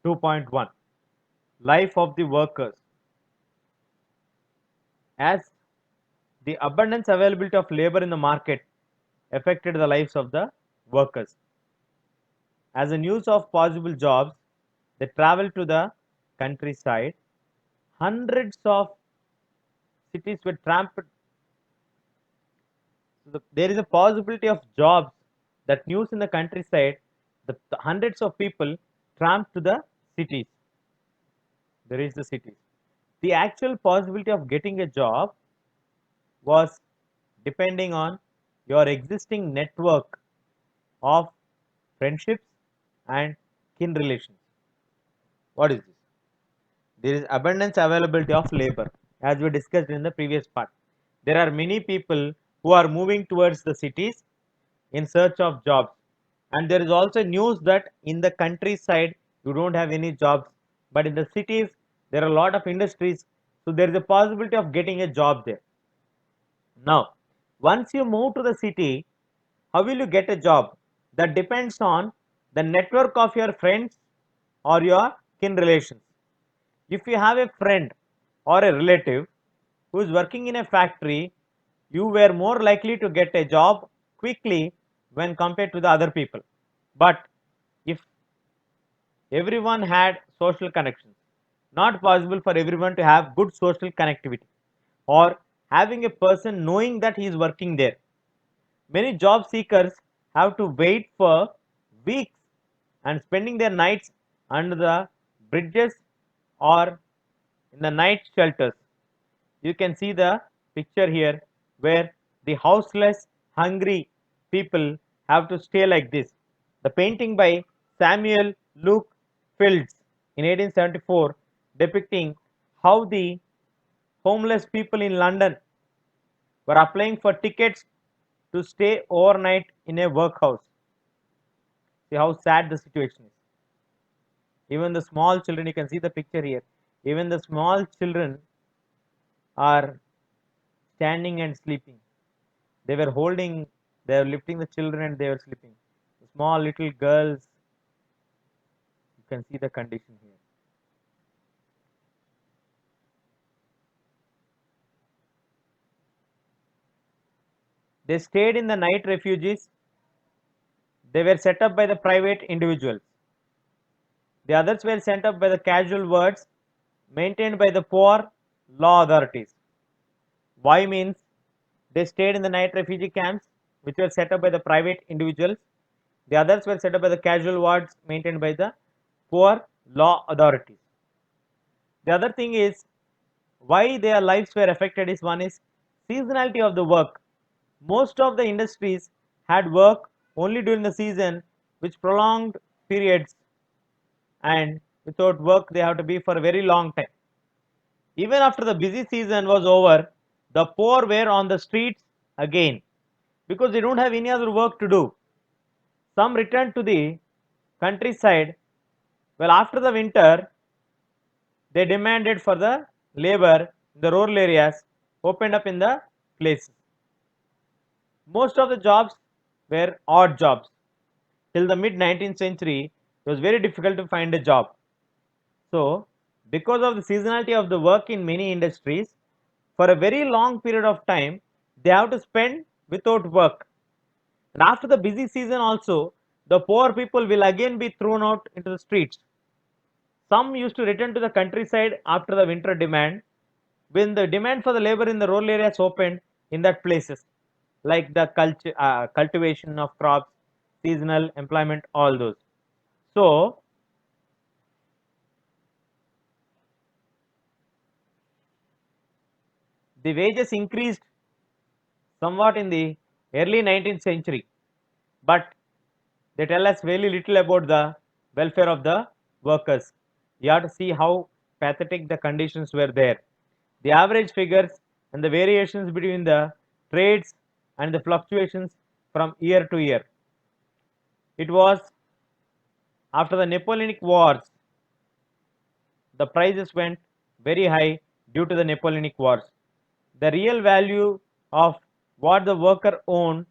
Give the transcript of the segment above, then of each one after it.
2.1 Life of the workers. As the abundance availability of labor in the market affected the lives of the workers. As the news of possible jobs, they traveled to the countryside. Hundreds of cities were trampled. So there is a possibility of jobs. That news in the countryside, the hundreds of people tramped to the cities. There is the cities. The actual possibility of getting a job was depending on your existing network of friendships and kin relations. What is this? There is abundance availability of labor, as we discussed in the previous part. There are many people who are moving towards the cities in search of jobs, and there is also news that in the countryside you don't have any jobs, but in the cities there are a lot of industries, so there is a possibility of getting a job there. Now, once you move to the city, how will you get a job? That depends on the network of your friends or your kin relations. If you have a friend or a relative who is working in a factory, you were more likely to get a job quickly when compared to the other people. But if everyone had social connections, not possible for everyone to have good social connectivity or having a person knowing that he is working there. Many job seekers have to wait for weeks and spending their nights under the bridges or in the night shelters. You can see the picture here where the houseless, hungry people have to stay like this. The painting by Samuel Luke Fields in 1874 depicting how the homeless people in London were applying for tickets to stay overnight in a workhouse. See how sad the situation is. Even the small children, you can see the picture here. Even the small children are standing and sleeping. They were holding, they were lifting the children and they were sleeping. The small little girls, you can see the condition here. They stayed in the night refuges. They were set up by the private individuals. The others were sent up by the casual wards maintained by the poor law authorities. Why means they stayed in the night refugee camps which were set up by the private individuals. The others were set up by the casual wards maintained by the poor law authorities. The other thing is why their lives were affected is one is seasonality of the work. Most of the industries had work only during the season which prolonged periods, and without work they have to be for a very long time. Even after the busy season was over, the poor were on the streets again because they don't have any other work to do. Some returned to the countryside. Well, after the winter, they demanded for the labor in the rural areas opened up in the places. Most of the jobs were odd jobs. Till the mid 19th century, it was very difficult to find a job. So, because of the seasonality of the work in many industries, for a very long period of time, they have to spend without work. And after the busy season also, the poor people will again be thrown out into the streets. Some used to return to the countryside after the winter demand, when the demand for the labor in the rural areas opened in that places, like the cultivation of crops, seasonal employment, all those. So, the wages increased somewhat in the early 19th century, but they tell us very little about the welfare of the workers. You have to see how pathetic the conditions were there. The average figures and the variations between the trades and the fluctuations from year to year. It was after the Napoleonic Wars, the prices went very high due to the Napoleonic Wars. The real value of what the worker owned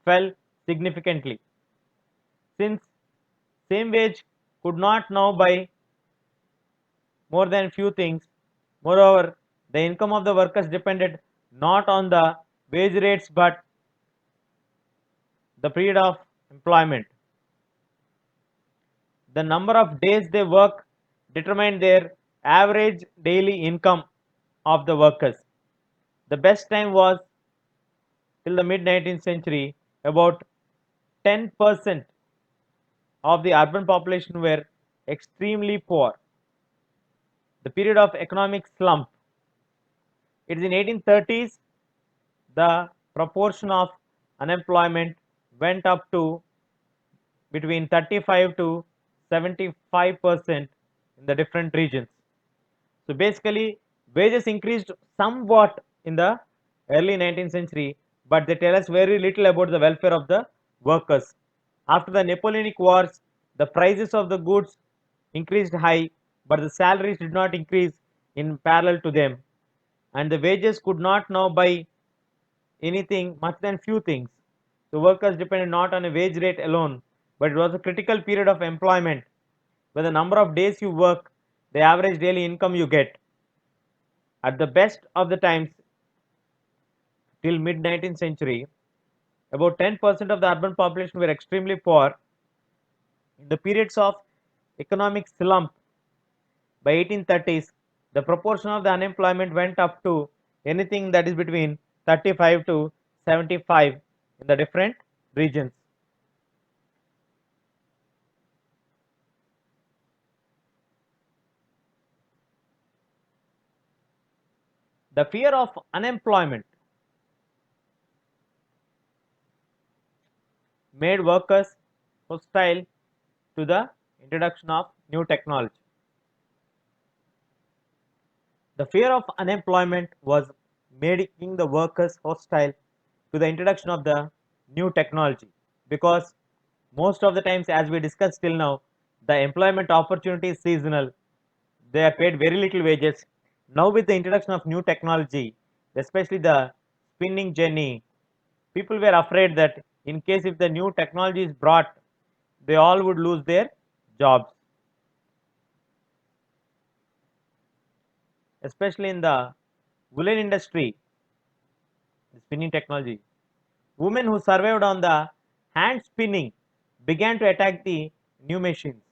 fell significantly, since same wage could not now buy more than few things. Moreover, the income of the workers depended not on the wage rates but the period of employment. The number of days they work determined their average daily income of the workers. The best time was till the mid 19th century. About 10% of the urban population were extremely poor. The period of economic slump. It is in 1830s the proportion of unemployment went up to between 35 to 75% in the different regions. So basically, wages increased somewhat in the early 19th century, but they tell us very little about the welfare of the workers. After the Napoleonic Wars, the prices of the goods increased high, but the salaries did not increase in parallel to them, and the wages could not now buy anything much than few things. The workers depended not on a wage rate alone, but it was a critical period of employment where the number of days you work, the average daily income you get. At the best of the times, till mid 19th century, about 10% of the urban population were extremely poor. In the periods of economic slump by 1830s, the proportion of the unemployment went up to anything that is between 35 to 75 in the different regions. The fear of unemployment made workers hostile to the introduction of new technology. The fear of unemployment was making the workers hostile to the introduction of the new technology, because most of the times, as we discussed till now, the employment opportunity is seasonal. They are paid very little wages. Now with the introduction of new technology, especially the spinning jenny, people were afraid that in case if the new technology is brought, they all would lose their jobs, especially in the woolen industry, the spinning technology. Women who survived on the hand spinning began to attack the new machines.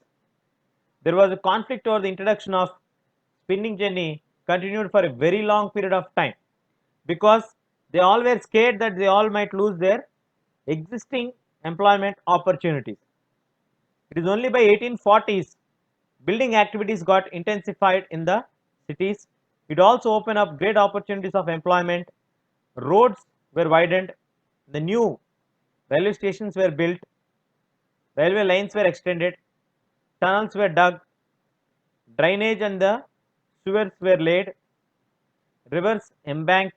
There was a conflict over the introduction of spinning jenny continued for a very long period of time, because they all were scared that they all might lose their existing employment opportunities. It is only by 1840s building activities got intensified in the cities. It also opened up great opportunities of employment. Roads were widened, the new railway stations were built, railway lines were extended, tunnels were dug, drainage and the sewers were laid, rivers embanked,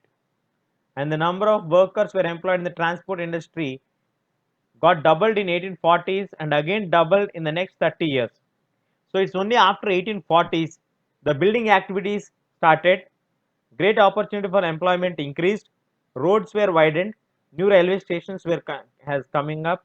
and the number of workers were employed in the transport industry got doubled in 1840s and again doubled in the next 30 years. So it's only after 1840s the building activities started, great opportunity for employment increased, roads were widened, new railway stations were has coming up,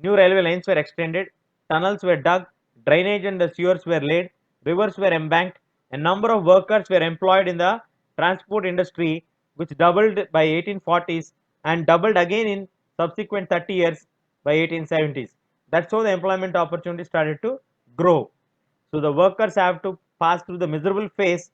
new railway lines were extended, tunnels were dug, drainage and the sewers were laid, rivers were embanked, a number of workers were employed in the transport industry, which doubled by 1840s and doubled again in subsequent 30 years by 1870s. That's how the employment opportunity started to grow. So the workers have to pass through the miserable phase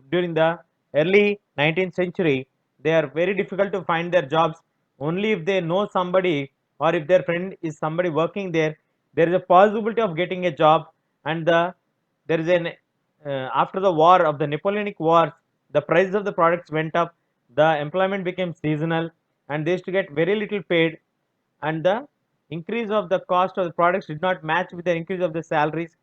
during the early 19th century. They are very difficult to find their jobs. Only if they know somebody or if their friend is somebody working there, there is a possibility of getting a job. And there is an after the war of the Napoleonic Wars, the prices of the products went up. The employment became seasonal, and they used to get very little paid, and the increase of the cost of the products did not match with the increase of the salaries,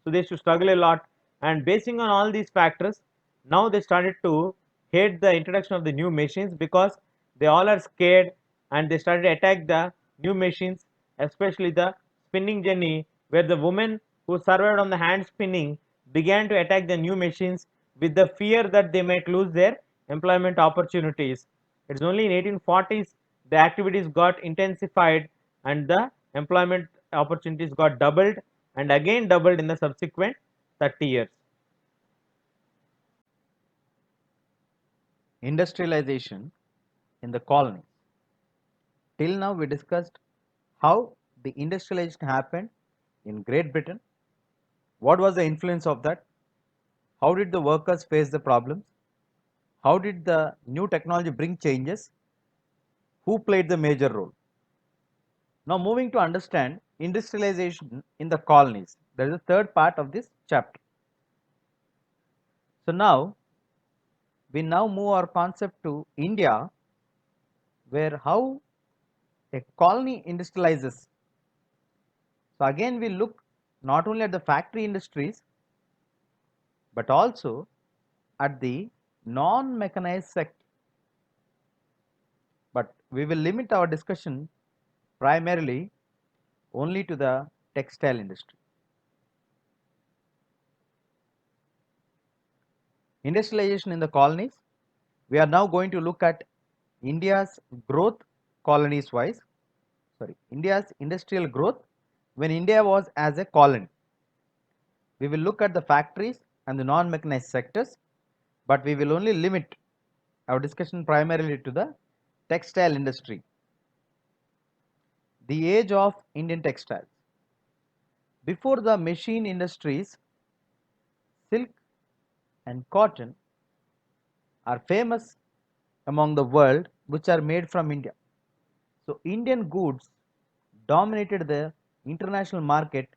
so they should struggle a lot. And basing on all these factors, now they started to hate the introduction of the new machines, because they all are scared and they started to attack the new machines, especially the spinning jenny, where the women who survived on the hand spinning began to attack the new machines with the fear that they might lose their employment opportunities. It's only in 1840s the activities got intensified and the employment opportunities got doubled and again doubled in the subsequent 30 years. Industrialization in the colonies. Till now, we discussed how the industrialization happened in Great Britain. What was the influence of that? How did the workers face the problems? How did the new technology bring changes? Who played the major role? Now, moving to understand industrialization in the colonies. That is the third part of this chapter. So, now we move our concept to India, where how a colony industrializes. So, again we look not only at the factory industries, but also at the non-mechanized sector. But we will limit our discussion primarily only to the textile industry. Industrialization in the colonies. We are now going to look at India's growth colonies wise, India's industrial growth when India was as a colony. We will look at the factories and the non-mechanized sectors, but we will only limit our discussion primarily to the textile industry. The age of Indian textiles. Before the machine industries, silk and cotton are famous among the world, which are made from India. So, Indian goods dominated the international market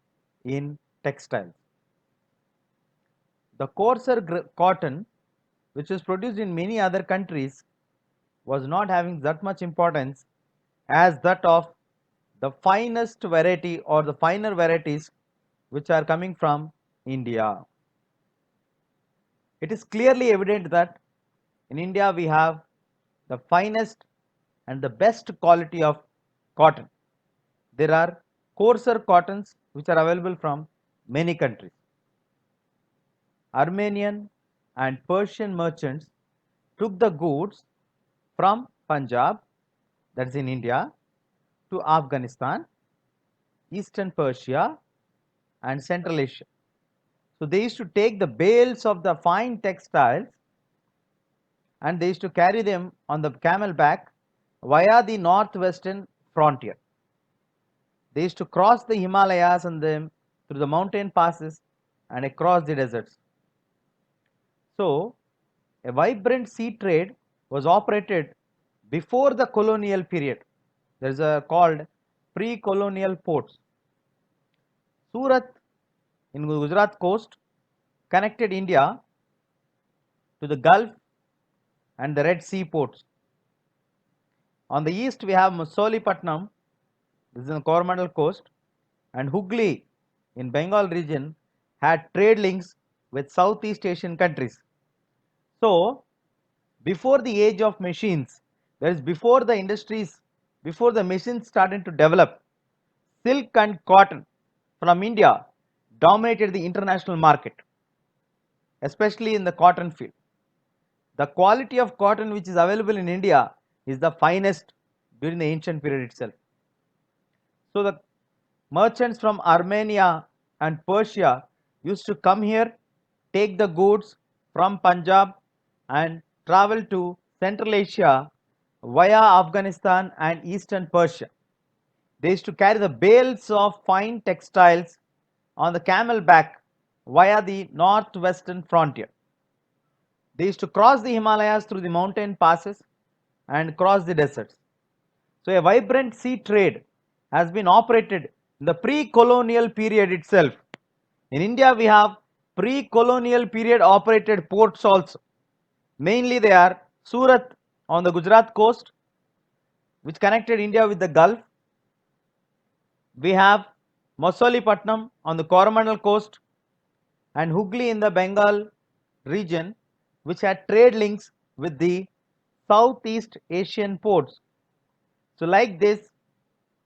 in textiles. The coarser cotton, which is produced in many other countries, was not having that much importance as that of the finest variety or the finer varieties which are coming from India. It is clearly evident that in India we have the finest and the best quality of cotton. There are coarser cottons which are available from many countries. Armenian and Persian merchants took the goods from Punjab, that is in India, to Afghanistan, Eastern Persia and Central Asia. So, they used to take the bales of the fine textiles and they used to carry them on the camel back via the northwestern frontier. They used to cross the Himalayas and them through the mountain passes and across the deserts. So, a vibrant sea trade was operated before the colonial period. There is a called pre-colonial ports. Surat in Gujarat coast connected India to the Gulf and the Red Sea ports. On the east we have Masulipatam, this is in the Coromandel coast, and Hooghly in Bengal region had trade links with Southeast Asian countries. So, before the age of machines, that is before the industries, before the machines started to develop, silk and cotton from India dominated the international market, especially in the cotton field. The quality of cotton which is available in India is the finest during the ancient period itself. So, the merchants from Armenia and Persia used to come here, take the goods from Punjab and travel to Central Asia via Afghanistan and Eastern Persia. They used to carry the bales of fine textiles on the camel back via the northwestern frontier. They used to cross the Himalayas through the mountain passes and cross the deserts. So, a vibrant sea trade has been operated in the pre-colonial period itself. In India, we have pre-colonial period operated ports also. Mainly they are Surat on the Gujarat coast, which connected India with the Gulf. We have Masulipatam on the Coromandel coast and Hooghly in the Bengal region, which had trade links with the Southeast Asian ports. So, like this,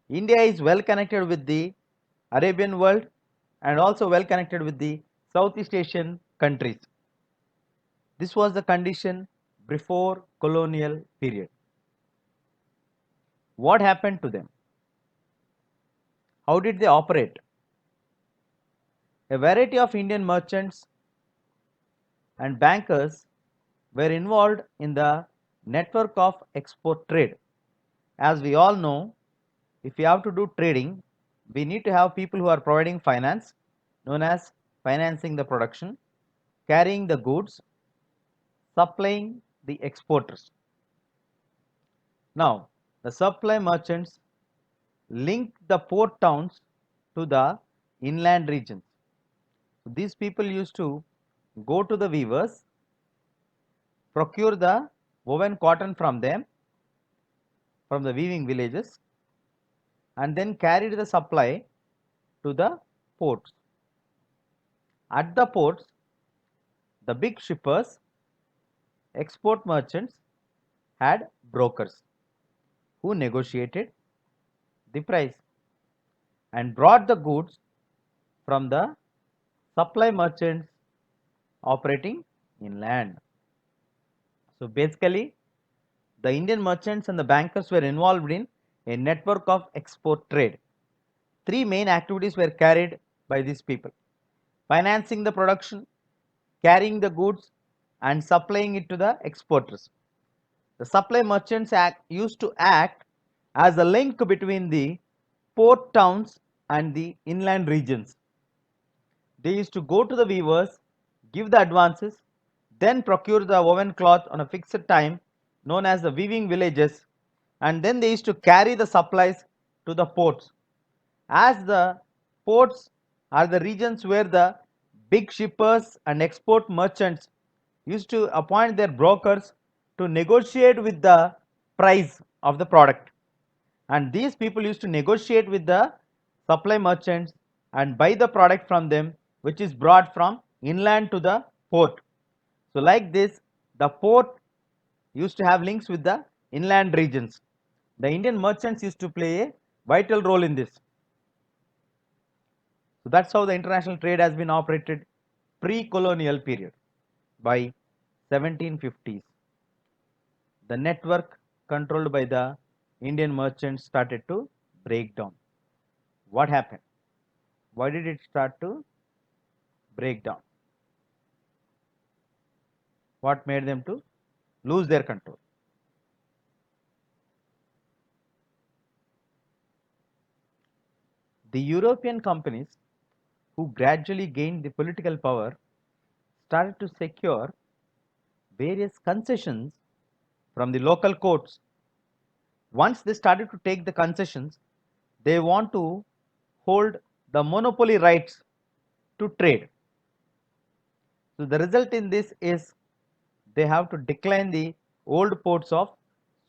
India is well connected with the Arabian world and also well connected with the Southeast Asian countries. This was the condition before colonial period. What happened to them? How did they operate? A variety of Indian merchants and bankers were involved in the network of export trade. As we all know, if we have to do trading, we need to have people who are providing finance, known as financing the production, carrying the goods, supplying the exporters. Now, the supply merchants link the port towns to the inland regions. So these people used to go to the weavers, procure the woven cotton from them, from the weaving villages, and then carried the supply to the ports. At the ports, the big shippers, export merchants, had brokers who negotiated the price and brought the goods from the supply merchants operating inland. So basically, the Indian merchants and the bankers were involved in a network of export trade. Three main activities were carried by these people: financing the production, carrying the goods, and supplying it to the exporters. The supply merchants used to act as a link between the port towns and the inland regions. They used to go to the weavers, give the advances, then procure the woven cloth on a fixed time, known as the weaving villages, and then they used to carry the supplies to the ports. As the ports are the regions where the big shippers and export merchants used to appoint their brokers to negotiate with the price of the product, and these people used to negotiate with the supply merchants and buy the product from them, which is brought from inland to the port. So like this, the port used to have links with the inland regions. The Indian merchants used to play a vital role in this. So that's how the international trade has been operated pre-colonial period. By 1750s, the network controlled by the Indian merchants started to break down. What happened? Why did it start to break down? What made them to lose their control? The European companies, who gradually gained the political power, started to secure various concessions from the local courts. Once they started to take the concessions, they want to hold the monopoly rights to trade. So the result in this is they have to decline the old ports of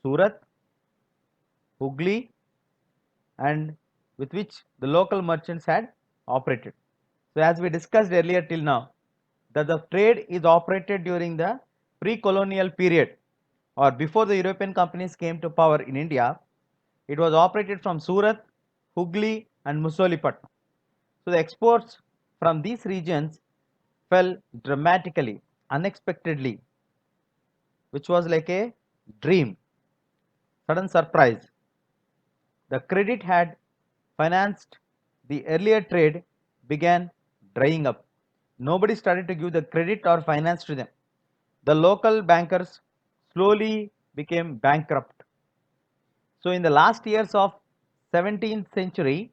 Surat, Hooghly, and with which the local merchants had operated. So as we discussed earlier till now, that the trade is operated during the pre-colonial period, or before the European companies came to power in India. It was operated from Surat, Hooghly, and Musolipatnam. So the exports from these regions fell dramatically, unexpectedly, which was like a dream, sudden surprise. The credit had financed the earlier trade began drying up. Nobody started to give the credit or finance to them. The local bankers slowly became bankrupt. So in the last years of 17th century,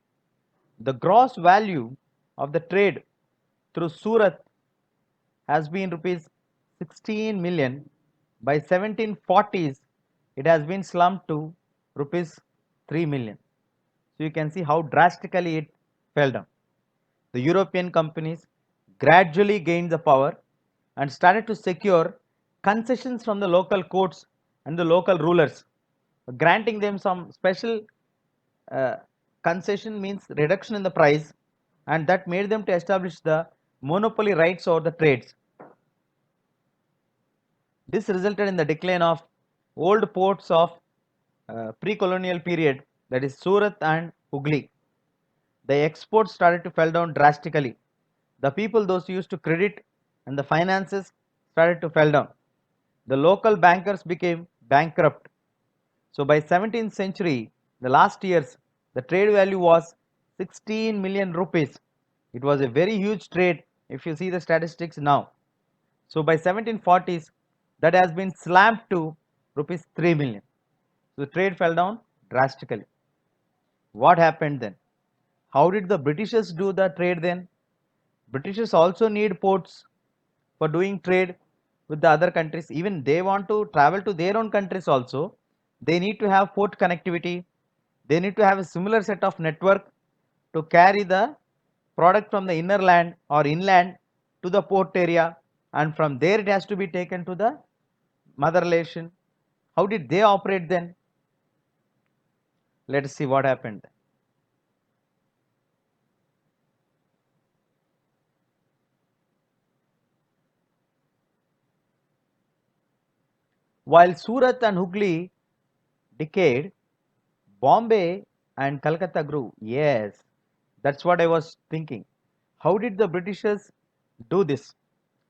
the gross value of the trade through Surat has been rupees 16 million. By 1740s, it has been slumped to rupees 3 million. So you can see how drastically it fell down. The European companies gradually gained the power and started to secure concessions from the local courts and the local rulers, granting them some special uh, concession, means reduction in the price, and that made them to establish the monopoly rights over the trades. This resulted in the decline of old ports of pre-colonial period, that is Surat and Hooghly. The exports started to fell down drastically. The people those used to credit and the finances started to fell down. The local bankers became bankrupt. So by 17th century, the last years, the trade value was 16 million rupees. It was a very huge trade if you see the statistics now. So by 1740s, that has been slammed to rupees 3 million. So the trade fell down drastically. What happened then? How did the Britishers do the trade then? Britishers also need ports for doing trade with the other countries. Even they want to travel to their own countries also. They need to have port connectivity. They need to have a similar set of network to carry the product from the inner land or inland to the port area, and from there it has to be taken to the mother nation. How did they operate then? Let us see what happened. While Surat and Hooghly decayed, Bombay and Calcutta grew. Yes, that's what I was thinking. How did the Britishers do this?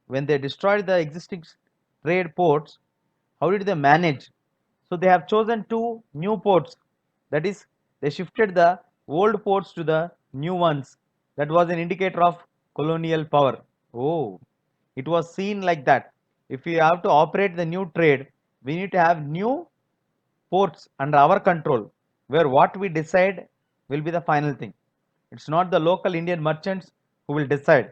When they destroyed the existing trade ports, how did they manage? So they have chosen two new ports. That is, they shifted the old ports to the new ones. That was an indicator of colonial power. Oh, it was seen like that. If we have to operate the new trade, we need to have new ports under our control, where what we decide will be the final thing. It's not the local Indian merchants who will decide.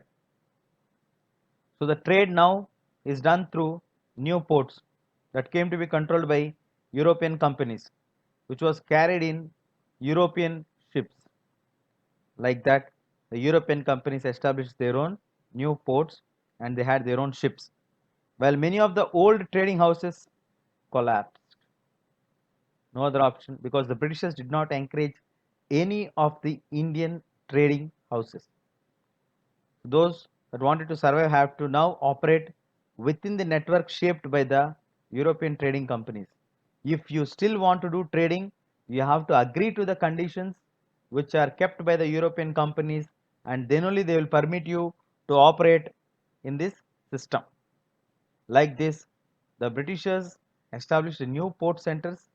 So the trade now is done through new ports that came to be controlled by European companies, which was carried in European ships. Like that, the European companies established their own new ports and they had their own ships, while many of the old trading houses collapsed. No other option, because the Britishers did not encourage any of the Indian trading houses. Those that wanted to survive have to now operate within the network shaped by the European trading companies. If you still want to do trading, you have to agree to the conditions which are kept by the European companies, and then only they will permit you to operate in this system. Like this, the Britishers established new port centers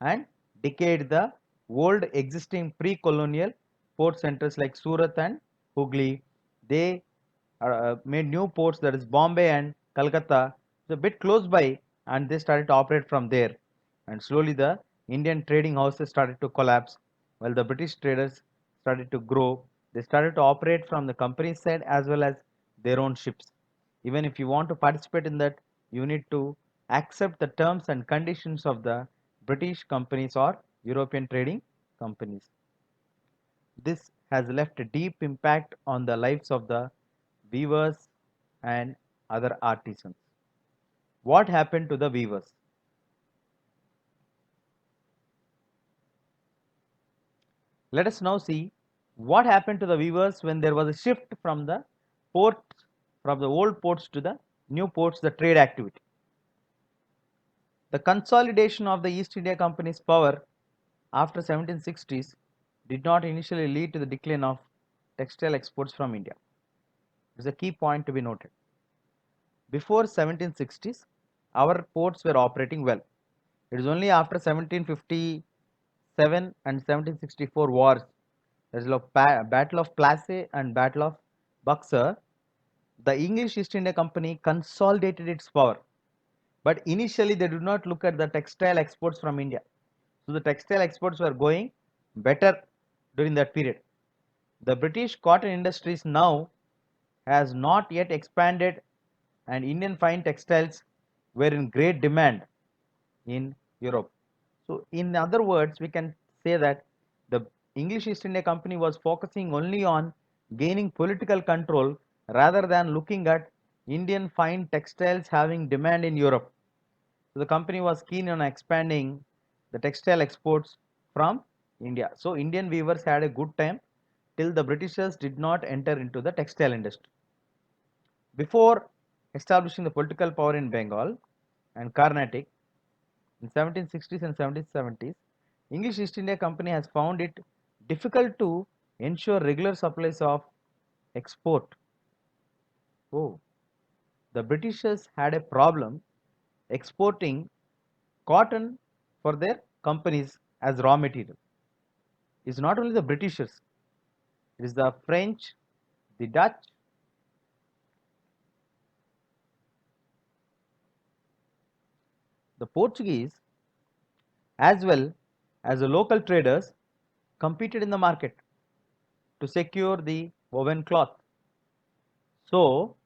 and decayed the old existing pre-colonial port centers like Surat and Hooghly. They made new ports, that is Bombay and Calcutta, a bit close by, and they started to operate from there. And slowly the Indian trading houses started to collapse while the British traders started to grow. They started to operate from the company side as well as their own ships. Even if you want to participate in that, you need to accept the terms and conditions of the British companies or European trading companies. This has left a deep impact on the lives of the weavers and other artisans. What happened to the weavers? Let us now see what happened to the weavers when there was a shift from the ports, from the old ports to the new ports, the trade activity. The consolidation of the East India Company's power after 1760s did not initially lead to the decline of textile exports from India. It is a key point to be noted. Before 1760s, our ports were operating well. It is only after 1757 and 1764 wars, that is the Battle of Plassey and Battle of Buxar, the English East India Company consolidated its power. But initially they did not look at the textile exports from India. So the textile exports were going better during that period. The British cotton industries now has not yet expanded, and Indian fine textiles were in great demand in Europe. So in other words, we can say that the English East India Company was focusing only on gaining political control rather than looking at Indian fine textiles having demand in Europe. So the company was keen on expanding the textile exports from India. So Indian weavers had a good time till the Britishers did not enter into the textile industry. Before establishing the political power in Bengal and Carnatic in 1760s and 1770s, English East India Company has found it difficult to ensure regular supplies of export. Oh, the Britishers had a problem exporting cotton for their companies as raw material. It's not only the Britishers, it is the French, the Dutch, the Portuguese as well as the local traders competed in the market to secure the woven cloth. So,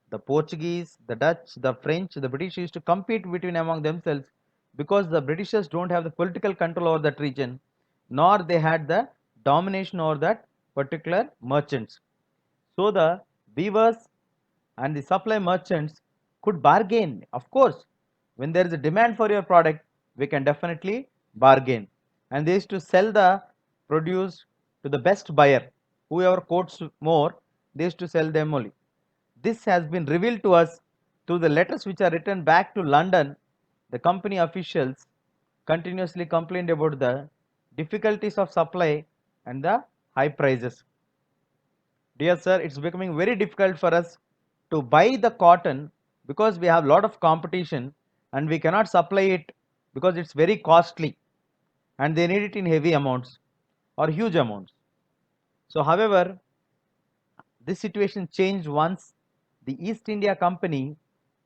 the Portuguese, the Dutch, the French, the British used to compete between among themselves because the Britishers don't have the political control over that region, nor they had the domination over that particular merchants. So the weavers and the supply merchants could bargain. Of course, when there is a demand for your product, we can definitely bargain. And they used to sell the produce to the best buyer. Whoever quotes more, they used to sell them only. This has been revealed to us through the letters which are written back to London. The company officials continuously complained about the difficulties of supply and the high prices. Dear sir, it's becoming very difficult for us to buy the cotton because we have a lot of competition and we cannot supply it because it's very costly and they need it in heavy amounts or huge amounts. So, however, this situation changed once the East India Company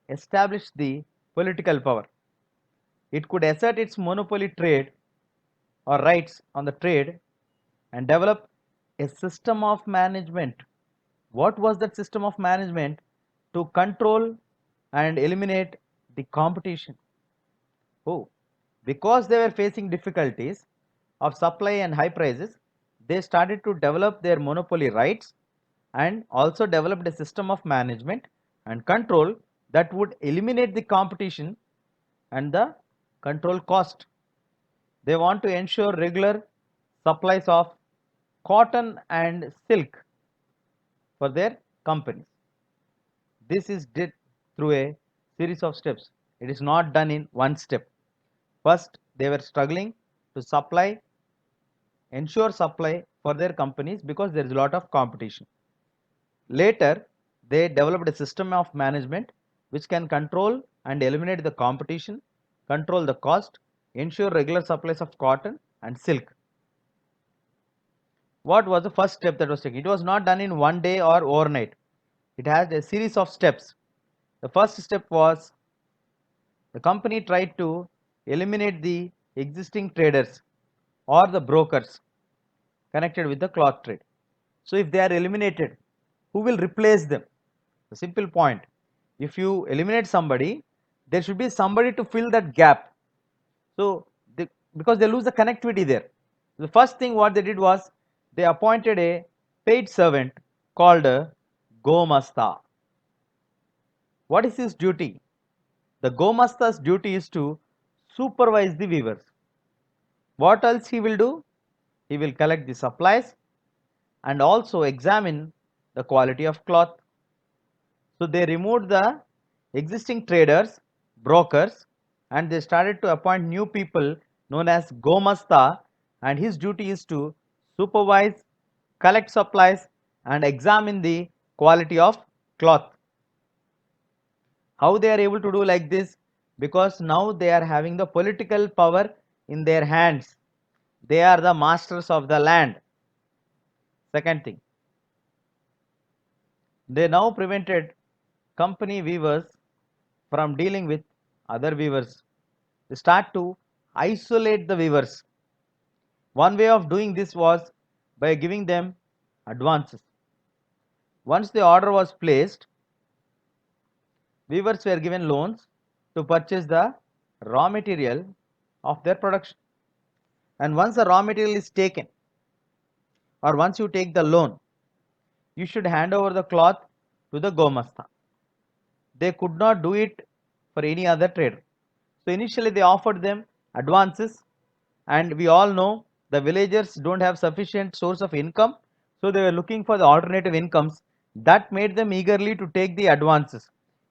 established the political power. It could assert its monopoly trade or rights on the trade and develop a system of management. What was that system of management? To control and eliminate the competition. Oh, because they were facing difficulties of supply and high prices, they started to develop their monopoly rights and also developed a system of management and control that would eliminate the competition and the control cost. They want to ensure regular supplies of cotton and silk for their companies. This is did through a series of steps. It is not done in one step. First, they were struggling to ensure supply for their companies because there is a lot of competition. Later, they developed a system of management which can control and eliminate the competition, control the cost, ensure regular supplies of cotton and silk. What was the first step that was taken? It was not done in one day or overnight. It has a series of steps. The first step was the company tried to eliminate the existing traders or the brokers connected with the cloth trade. So if they are eliminated, who will replace them? A simple point. If you eliminate somebody, there should be somebody to fill that gap. So because they lose the connectivity there. The first thing what they did was they appointed a paid servant called a Gomasta. What is his duty? The Gomasta's duty is to supervise the weavers. What else he will do? He will collect the supplies and also examine the quality of cloth. So they removed the existing traders, brokers, and they started to appoint new people known as Gomasta, and his duty is to supervise, collect supplies, and examine the quality of cloth. How they are able to do like this? Because now they are having the political power in their hands. They are the masters of the land. Second thing, they now prevented company weavers from dealing with other weavers. They start to isolate the weavers. One way of doing this was by giving them advances. Once the order was placed, weavers were given loans to purchase the raw material of their production. And once the raw material is taken, or once you take the loan, you should hand over the cloth to the Gomasta. They could not do it for any other trader. So initially they offered them advances, and we all know the villagers don't have sufficient source of income, so they were looking for the alternative incomes that made them eagerly to take the advances.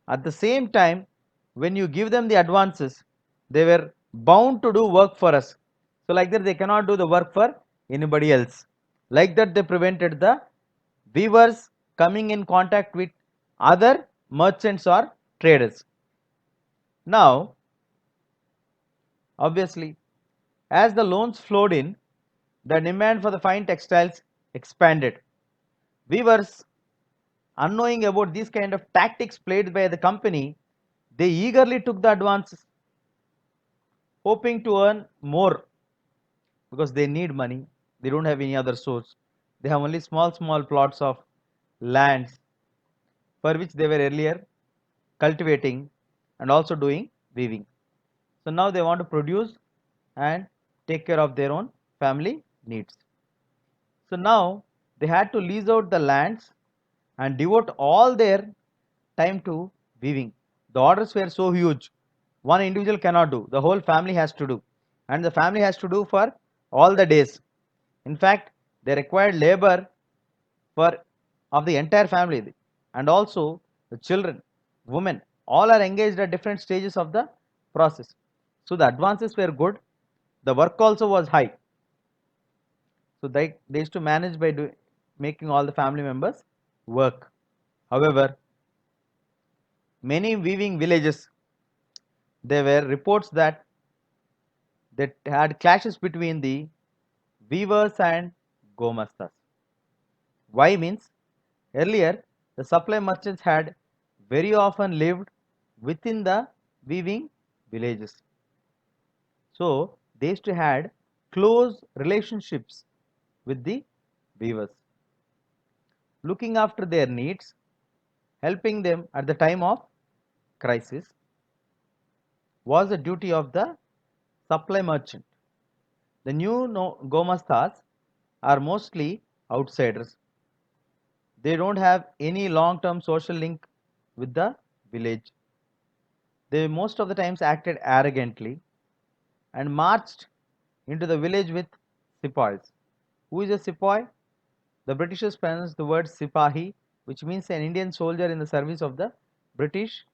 At the same time, when you give them the advances, they were bound to do work for us. So like that they cannot do the work for anybody else. Like that they prevented the weavers coming in contact with other merchants or traders. Now, obviously, as the loans flowed in, the demand for the fine textiles expanded. Weavers, unknowing about these kind of tactics played by the company, they eagerly took the advances. hoping to earn more because they need money. They don't have any other source. They have only small plots of lands for which they were earlier cultivating and also doing weaving. So now they want to produce and take care of their own family needs. So now they had to lease out the lands and devote all their time to weaving. The orders were so huge, one individual cannot do, the whole family has to do, and the family has to do for all the days. In fact, they required labor for of the entire family, and also the children, women, all are engaged at different stages of the process. So the advances were good, the work also was high. So they used to manage by making all the family members work. However, many weaving villages, there were reports that had clashes between the weavers and gomastas. Why means earlier the supply merchants had very often lived within the weaving villages. So they used to had close relationships with the weavers, looking after their needs, helping them at the time of crisis was the duty of the supply merchant. The new Gomastas are mostly outsiders. They don't have any long-term social link with the village. They most of the times acted arrogantly and marched into the village with sepoys. Who is a sepoy? The Britishers pronounced the word sipahi, which means an Indian soldier in the service of the British.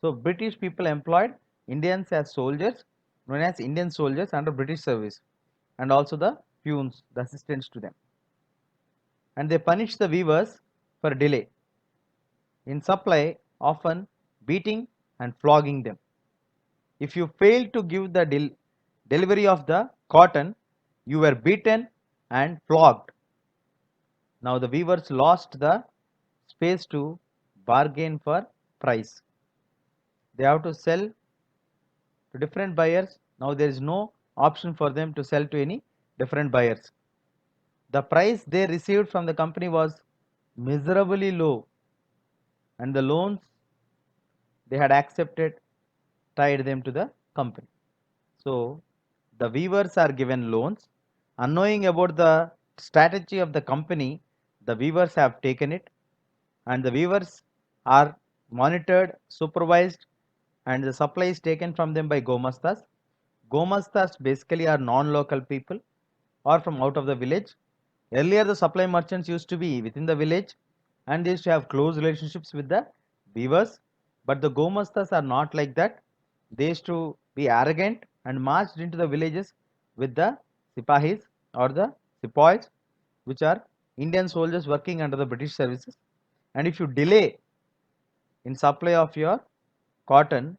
So British people employed Indians as soldiers, known as Indian soldiers under British service, and also the peons, the assistants to them. And they punished the weavers for delay in supply, often beating and flogging them. If you failed to give the delivery of the cotton, you were beaten and flogged. Now the weavers lost the space to bargain for price. They have to sell to different buyers. Now there is no option for them to sell to any different buyers. The price they received from the company was miserably low, and the loans they had accepted tied them to the company. So the weavers are given loans. Unknowing about the strategy of the company, the weavers have taken it, and the weavers are monitored, supervised, and the supply is taken from them by gomastas. Gomastas basically are non-local people or from out of the village. Earlier, the supply merchants used to be within the village and they used to have close relationships with the weavers. But the Gomastas are not like that. They used to be arrogant and marched into the villages with the Sipahis or the Sepoys, which are Indian soldiers working under the British services. And if you delay in supply of your cotton,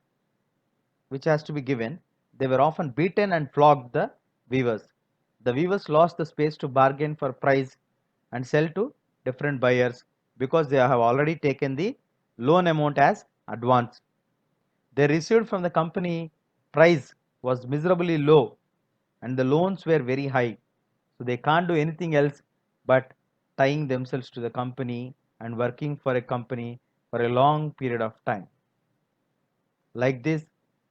which has to be given, they were often beaten and flogged the weavers. The weavers lost the space to bargain for price and sell to different buyers because they have already taken the loan amount as advance. They received from the company price was miserably low and the loans were very high. So they can't do anything else but tying themselves to the company and working for a company for a long period of time. Like this,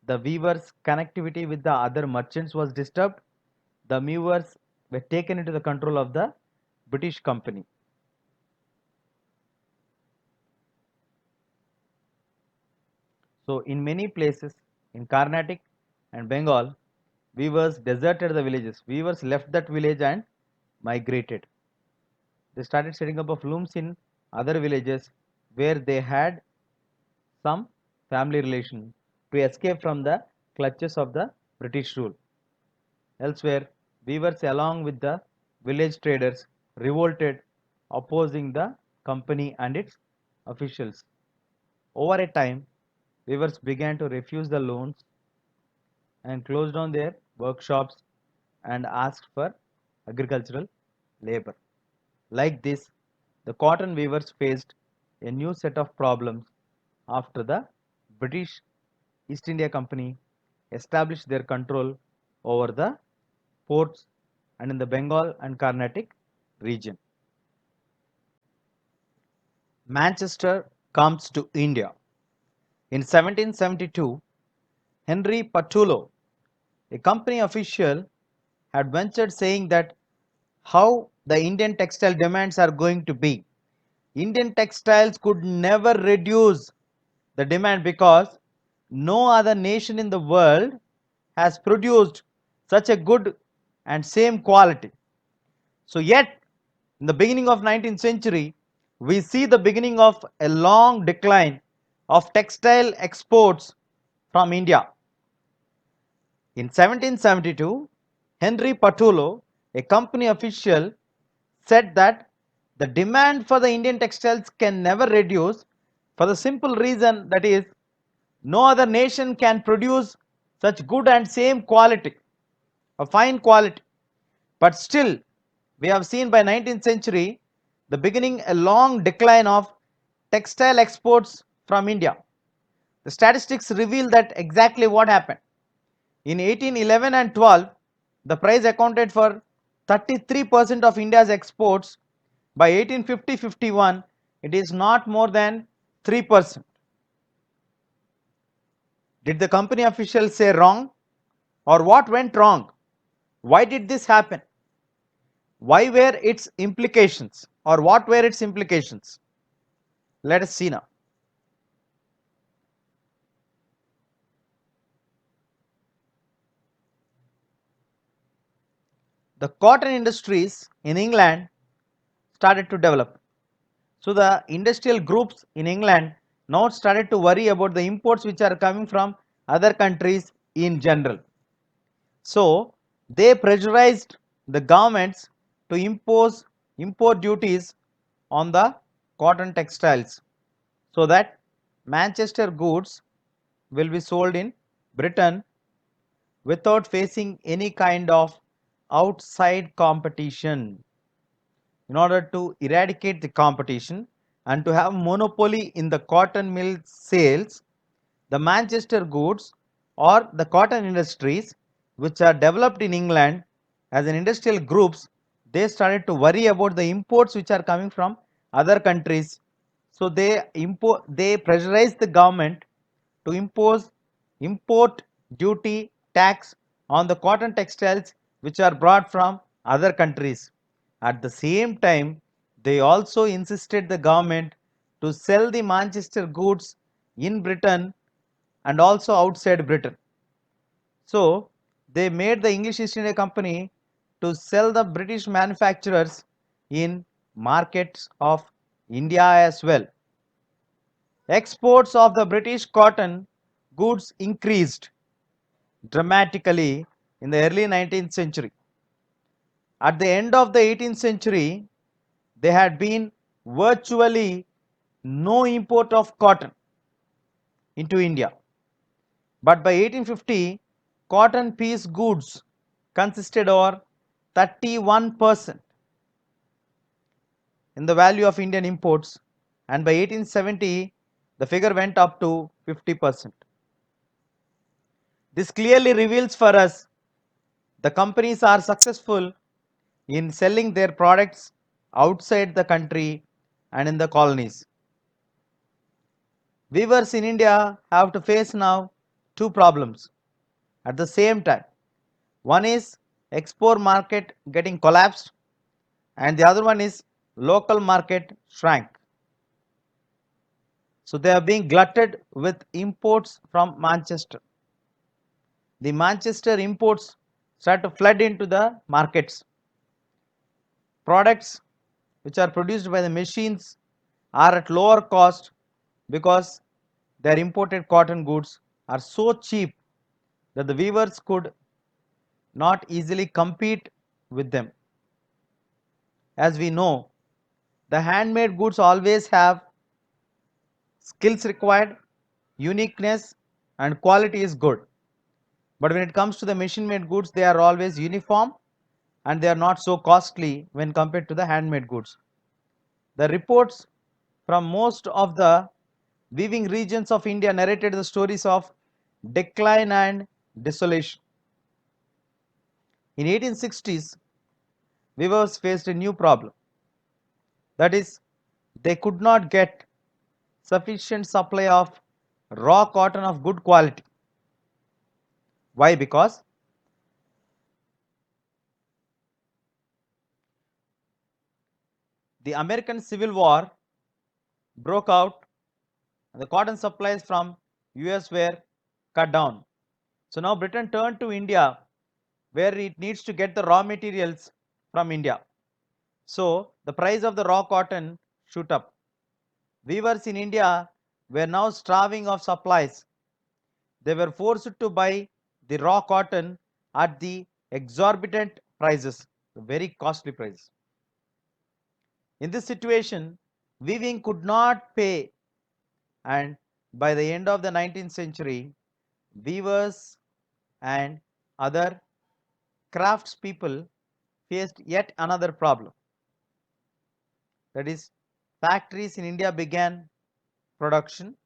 the weavers' connectivity with the other merchants was disturbed. The weavers were taken into the control of the British company. So, in many places in Carnatic and Bengal, weavers deserted the villages. Weavers left that village and migrated. They started setting up of looms in other villages where they had some family relation to escape from the clutches of the British rule. Elsewhere, weavers along with the village traders revolted, opposing the company and its officials. Over a time, weavers began to refuse the loans and closed down their workshops and asked for agricultural labor. Like this, the cotton weavers faced a new set of problems after the British East India Company established their control over the ports and in the Bengal and Carnatic region. Manchester comes to India. In 1772, Henry Patullo, a company official, had ventured saying that how the Indian textile demands are going to be. Indian textiles could never reduce the demand because no other nation in the world has produced such a good and same quality. So yet in the beginning of 19th century we see the beginning of a long decline of textile exports from India. In 1772, Henry Patullo, a company official, said that the demand for the Indian textiles can never reduce for the simple reason that is no other nation can produce such good and same quality, a fine quality. But still, we have seen by 19th century the beginning a long decline of textile exports from India. The statistics reveal that exactly what happened. In 1811 and 12, the price accounted for 33% of India's exports. By 1850-51, it is not more than 3%. Did the company officials say wrong? Or what went wrong? Why did this happen? Why were its implications? Or what were its implications? Let us see now. The cotton industries in England started to develop. So the industrial groups in England now started to worry about the imports which are coming from other countries in general. So they pressurized the governments to impose import duties on the cotton textiles so that Manchester goods will be sold in Britain without facing any kind of outside competition. In order to eradicate the competition and to have monopoly in the cotton mill sales, the Manchester goods or the cotton industries which are developed in England as an industrial groups, they started to worry about the imports which are coming from other countries. So they pressurized the government to impose import duty tax on the cotton textiles which are brought from other countries. At the same time, they also insisted the government to sell the Manchester goods in Britain and also outside Britain. So they made the English East India Company to sell the British manufacturers in markets of India as well. Exports of the British cotton goods increased dramatically in the early 19th century. At the end of the 18th century, there had been virtually no import of cotton into India. But by 1850, cotton piece goods consisted over 31% in the value of Indian imports, and by 1870, the figure went up to 50%. This clearly reveals for us the companies are successful in selling their products outside the country and in the colonies. Weavers in India have to face now two problems at the same time. One is export market getting collapsed and the other one is local market shrank. So they are being glutted with imports from Manchester. The Manchester imports start to flood into the markets. Products which are produced by the machines are at lower cost because their imported cotton goods are so cheap that the weavers could not easily compete with them. As we know, the handmade goods always have skills required, uniqueness, and quality is good. But when it comes to the machine made goods, they are always uniform and they are not so costly when compared to the handmade goods. The reports from most of the weaving regions of India narrated the stories of decline and desolation. In 1860s, weavers faced a new problem. That is, they could not get sufficient supply of raw cotton of good quality. Why? Because the American Civil War broke out and the cotton supplies from US were cut down. So now Britain turned to India where it needs to get the raw materials from India. So the price of the raw cotton shoot up. Weavers in India were now starving of supplies. They were forced to buy the raw cotton at the exorbitant prices, very costly price. In this situation, weaving could not pay, and by the end of the 19th century, weavers and other craftspeople faced yet another problem. That is, factories in India began production,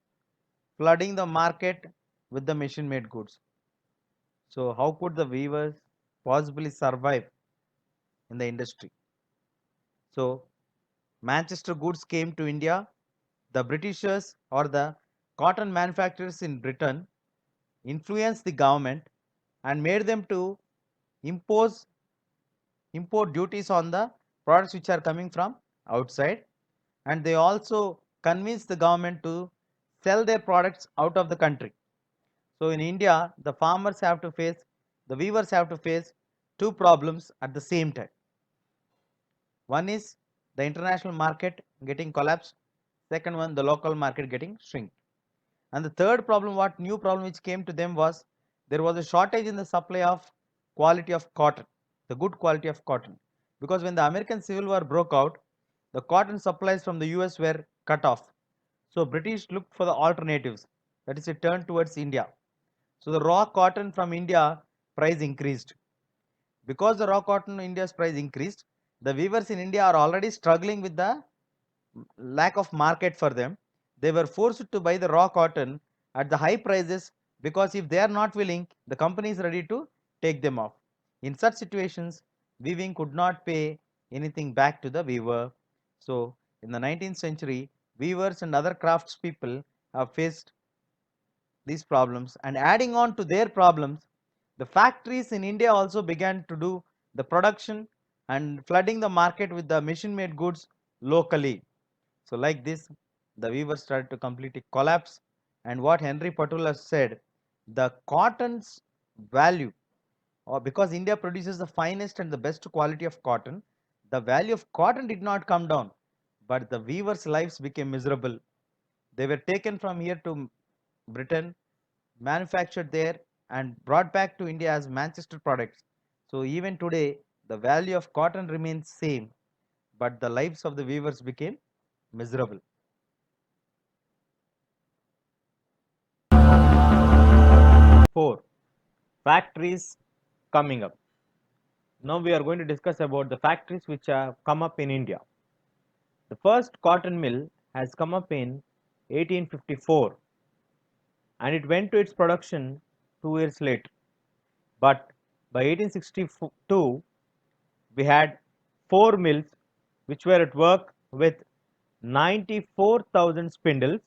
flooding the market with the machine made goods. So, how could the weavers possibly survive in the industry? So, Manchester goods came to India. The Britishers or the cotton manufacturers in Britain influenced the government and made them to impose import duties on the products which are coming from outside, and they also convinced the government to sell their products out of the country. So in India, the farmers have to face, the weavers have to face two problems at the same time. One is the international market getting collapsed. Second one, the local market getting shrink. And the third problem, what new problem which came to them was there was a shortage in the supply of quality of cotton, the good quality of cotton. Because when the American Civil War broke out, the cotton supplies from the US were cut off. So British looked for the alternatives. That is, it turned towards India. So the raw cotton from India price increased. Because the raw cotton India's price increased, the weavers in India are already struggling with the lack of market for them. They were forced to buy the raw cotton at the high prices because if they are not willing, the company is ready to take them off. In such situations, weaving could not pay anything back to the weaver. So, in the 19th century, weavers and other craftspeople have faced these problems, and adding on to their problems, the factories in India also began to do the production and flooding the market with the machine made goods locally. So like this, the weavers started to completely collapse. And what Henry Patula said, the cotton's value, or because India produces the finest and the best quality of cotton, the value of cotton did not come down, but the weavers' lives became miserable. They were taken from here to Britain, manufactured there, and brought back to India as Manchester products. So even today, the value of cotton remains same, but the lives of the weavers became miserable. 4. Factories coming up. Now we are going to discuss about the factories which have come up in India. The first cotton mill has come up in 1854 and it went to its production 2 years later. But by 1862, we had 4 mills which were at work with 94,000 spindles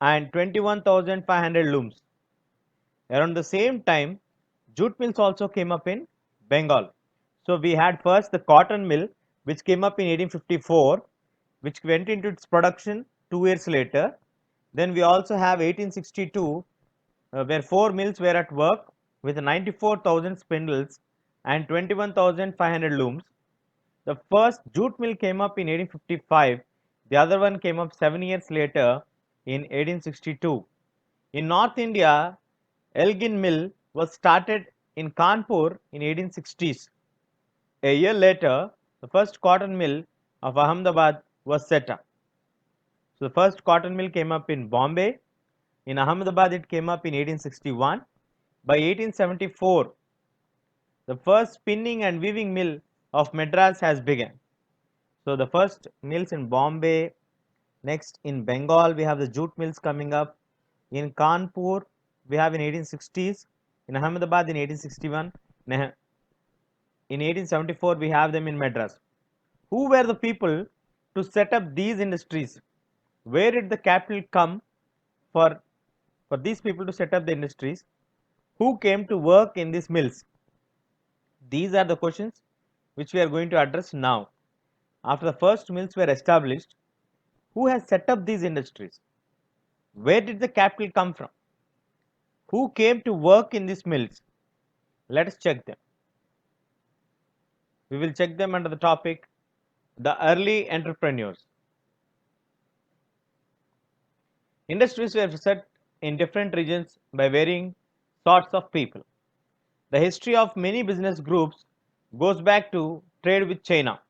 and 21,500 looms. Around the same time, jute mills also came up in Bengal. So we had first the cotton mill which came up in 1854, which went into its production 2 years later. Then we also have 1862 where 4 mills were at work with 94,000 spindles and 21,500 looms. The first jute mill came up in 1855, the other one came up 7 years later in 1862. In North India, Elgin Mill was started in Kanpur in 1860s. A year later, the first cotton mill of Ahmedabad was set up. So the first cotton mill came up in Bombay. In Ahmedabad, it came up in 1861. By 1874, the first spinning and weaving mill of Madras has begun. So the first mills in Bombay, next in Bengal we have the jute mills coming up. In Kanpur we have in 1860s. in Ahmedabad in 1861. In 1874, we have them in Madras. Who were the people to set up these industries? Where did the capital come for, for these people to set up the industries? Who came to work in these mills? These are the questions which we are going to address now. After the first mills were established, who has set up these industries? Where did the capital come from? Who came to work in these mills? Let us check them. We will check them under the topic the early entrepreneurs. Industries were set in different regions by varying sorts of people. The history of many business groups goes back to trade with China.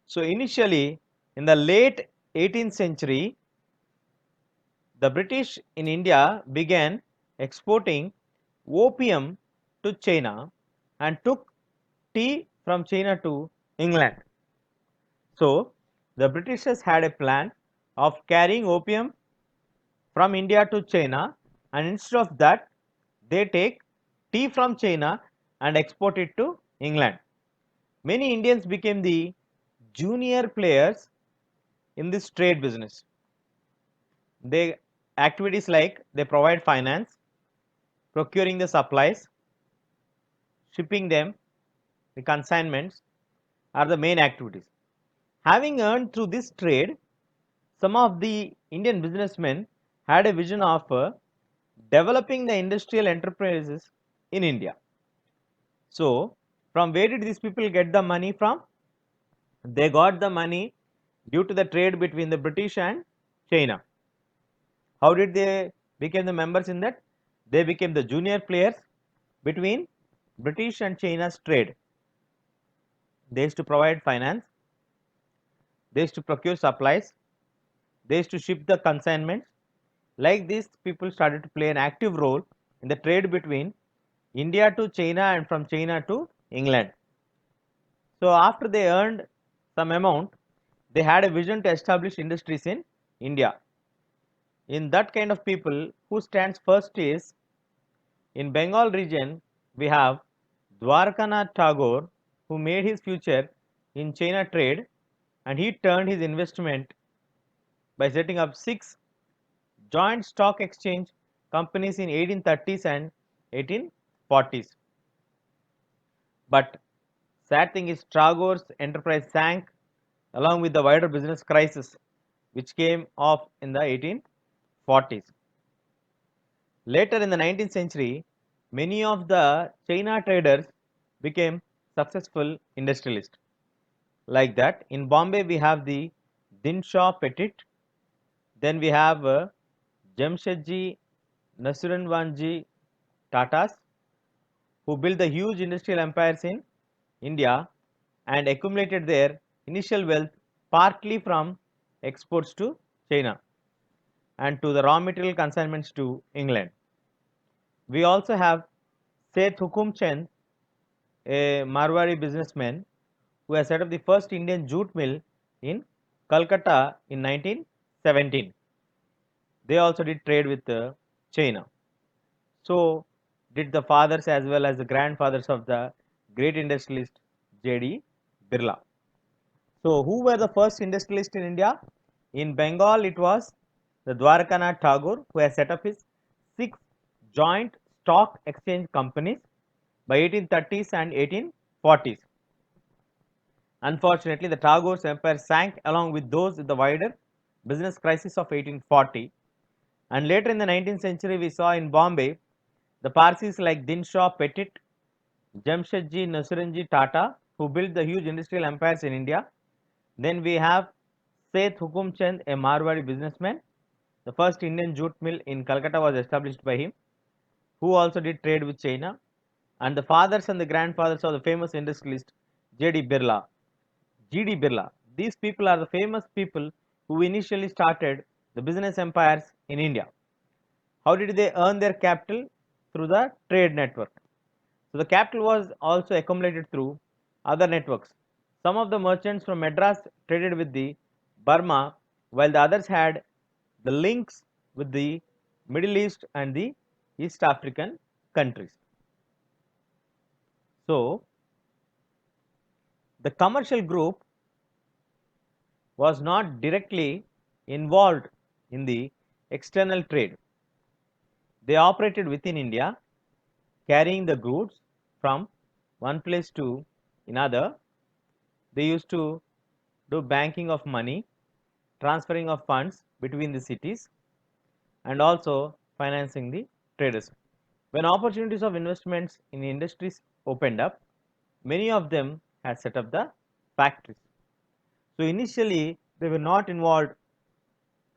So initially, in the late 18th century, the British in India began exporting opium to China and took tea from China to England. So the Britishers had a plan of carrying opium from India to China, and instead of that, they take tea from China and export it to England. Many Indians became the junior players in this trade business. They activities like they provide finance, procuring the supplies, shipping them, the consignments are the main activities. Having earned through this trade, some of the Indian businessmen had a vision of developing the industrial enterprises in India. So, from where did these people get the money from? They got the money due to the trade between the British and China. How did they become the members in that? They became the junior players between British and China's trade. They used to provide finance, they used to procure supplies, they used to ship the consignments. Like this, people started to play an active role in the trade between India to China and from China to England. So after they earned some amount, they had a vision to establish industries in India. In that kind of people, who stands first is in Bengal region, we have Dwarkanath Tagore, who made his future in China trade, and he turned his investment by setting up 6 joint stock exchange companies in 1830s and 1840s. But sad thing is Tagore's enterprise sank along with the wider business crisis which came off in the 1840s. Later in the 19th century, many of the China traders became successful industrialists. Like that, in Bombay we have the Dinshaw Petit, then we have Jamshedji Nasuranwanji Tatas, who built the huge industrial empires in India and accumulated their initial wealth partly from exports to China and to the raw material consignments to England. We also have Seth Hukum Chand, a Marwari businessman who has set up the first Indian jute mill in Calcutta in 1917. They also did trade with China. So did the fathers as well as the grandfathers of the great industrialist J.D. Birla. So who were the first industrialists in India? In Bengal, it was the Dwarkanath Tagore who has set up his 6 joint stock exchange companies by 1830s and 1840s. Unfortunately, the Tagore's empire sank along with those in the wider business crisis of 1840. And later in the 19th century, we saw in Bombay the Parsis like Dinshaw Petit, Jamshedji Nasuranji Tata, who built the huge industrial empires in India. Then we have Seth Hukum Chand, a Marwari businessman. The first Indian jute mill in Calcutta was established by him, who also did trade with China. And the fathers and the grandfathers of the famous industrialist J.D. Birla, G.D. Birla. These people are the famous people who initially started the business empires in India. How did they earn their capital? Through the trade network. So the capital was also accumulated through other networks. Some of the merchants from Madras traded with the Burma, while the others had the links with the Middle East and the East African countries. So, the commercial group was not directly involved in the external trade. They operated within India, carrying the goods from one place to another. They used to do banking of money, transferring of funds between the cities, and also financing the traders. When opportunities of investments in industries opened up, many of them had set up the factories. So initially, they were not involved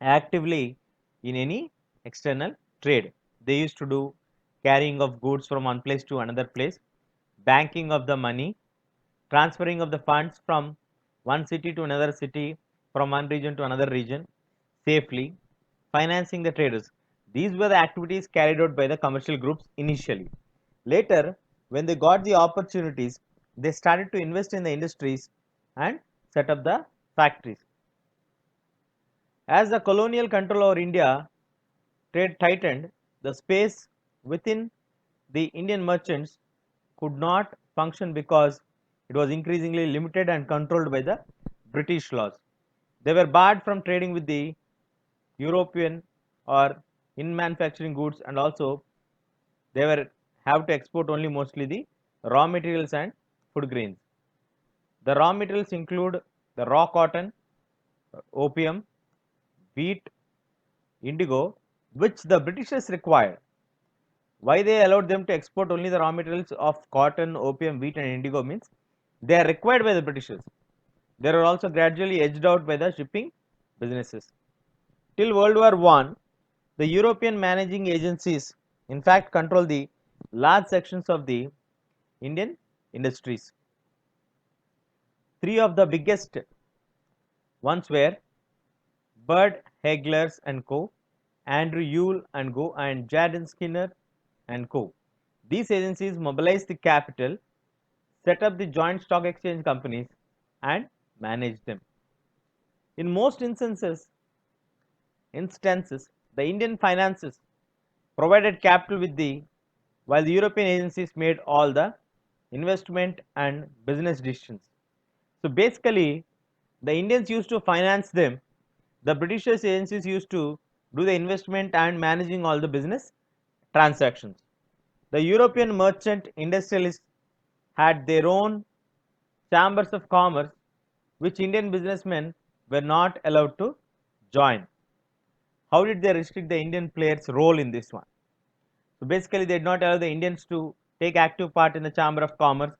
actively in any external trade. They used to do carrying of goods from one place to another place, banking of the money, transferring of the funds from one city to another city, from one region to another region safely, financing the traders. These were the activities carried out by the commercial groups initially. Later, when they got the opportunities, they started to invest in the industries and set up the factories. As the colonial control over India trade tightened, the space within the Indian merchants could not function because it was increasingly limited and controlled by the British laws. They were barred from trading with the European or in manufacturing goods, and also they were have to export only mostly the raw materials and food grains. The raw materials include the raw cotton, opium, wheat, indigo, which the Britishers required. Why they allowed them to export only the raw materials of cotton, opium, wheat and indigo means they are required by the Britishers. They are also gradually edged out by the shipping businesses. Till World War I, the European managing agencies in fact control the large sections of the Indian industries. Three of the biggest ones were Bird Hegglers and Co., Andrew Yule and Co., and Jardine Skinner and Co. These agencies mobilized the capital, set up the joint stock exchange companies, and managed them. In most instances, the Indian finances provided capital with the while the European agencies made all the investment and business decisions. So basically, the Indians used to finance them, the British agencies used to do the investment and managing all the business transactions. The European merchant industrialists had their own chambers of commerce, which Indian businessmen were not allowed to join. How did they restrict the Indian players' role in this one? So basically, they did not allow the Indians to take active part in the Chamber of Commerce.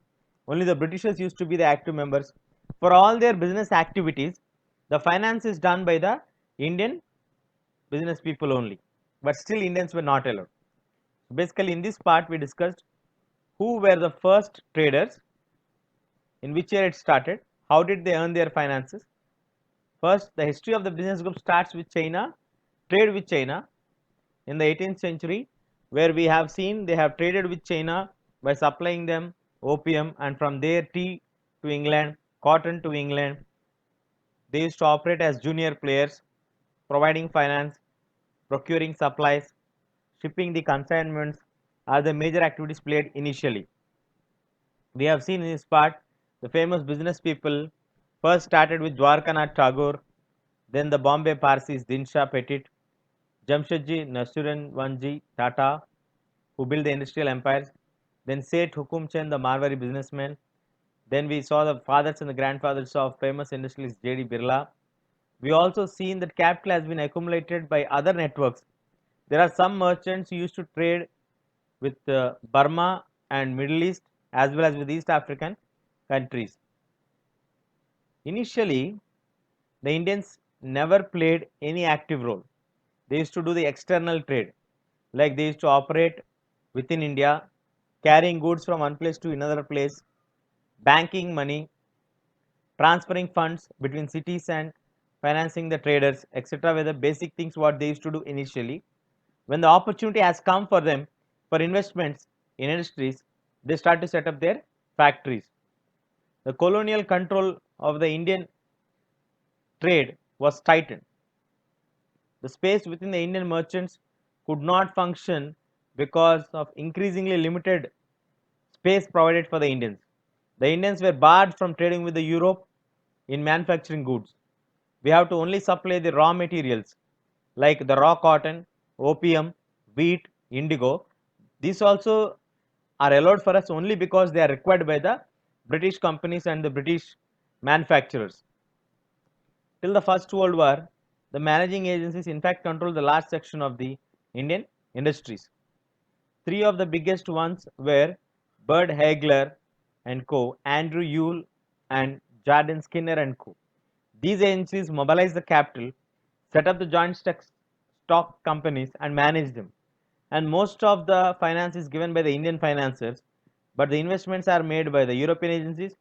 Only the Britishers used to be the active members. For all their business activities, the finance is done by the Indian business people only. But still, Indians were not allowed. So basically, in this part, we discussed who were the first traders, in which year it started, how did they earn their finances. First, the history of the business group starts with China, trade with China in the 18th century, where we have seen they have traded with China by supplying them opium, and from there tea to England, cotton to England. They used to operate as junior players, providing finance, procuring supplies, shipping the consignments are the major activities played initially. We have seen in this part the famous business people first started with Dwarkanath Tagore, then the Bombay Parsis Dinsha Petit, Jamshedji Nasuranwanji Tata, who built the industrial empires, then Seth Hukumchand, the Marwari businessman. Then we saw the fathers and the grandfathers of famous industrialist J.D. Birla. We also seen that capital has been accumulated by other networks. There are some merchants who used to trade with Burma and Middle East as well as with East African countries. Initially, the Indians never played any active role. They used to do the external trade, like they used to operate within India, carrying goods from one place to another place, banking money, transferring funds between cities and financing the traders, etc. were the basic things what they used to do initially. When the opportunity has come for them for investments in industries, they start to set up their factories. The colonial control of the Indian trade was tightened. The space within the Indian merchants could not function because of increasingly limited space provided for the Indians. The Indians were barred from trading with the Europe in manufacturing goods. We have to only supply the raw materials like the raw cotton, opium, wheat, indigo. These also are allowed for us only because they are required by the British companies and the British manufacturers. Till the First World War, the managing agencies in fact controlled the large section of the Indian industries. Three of the biggest ones were Bird Hagler and Co., Andrew Yule and Jardine Skinner and Co. These agencies mobilized the capital, set up the joint stock companies and manage them. And most of the finance is given by the Indian financiers, but the investments are made by the European agencies.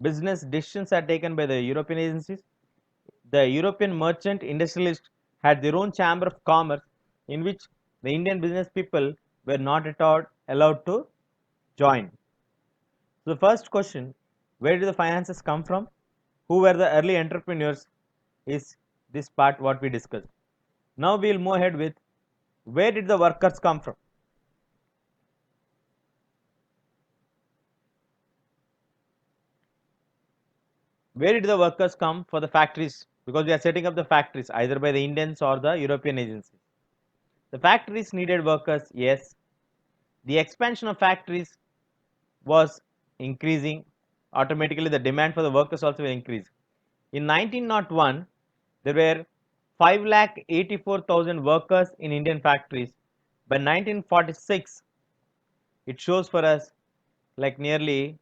Business decisions are taken by the European agencies. The European merchant industrialists had their own chamber of commerce in which the Indian business people were not at all allowed to join. So the first question, where did the finances come from? Who were the early entrepreneurs? Is this part what we discussed. Now we will move ahead with where did the workers come from? Where did the workers come for the factories? Because we are setting up the factories either by the Indians or the European agencies. The factories needed workers, yes. The expansion of factories was increasing. Automatically, the demand for the workers also will increase. In 1901, there were 5,84,000 workers in Indian factories. By 1946, it shows for us like nearly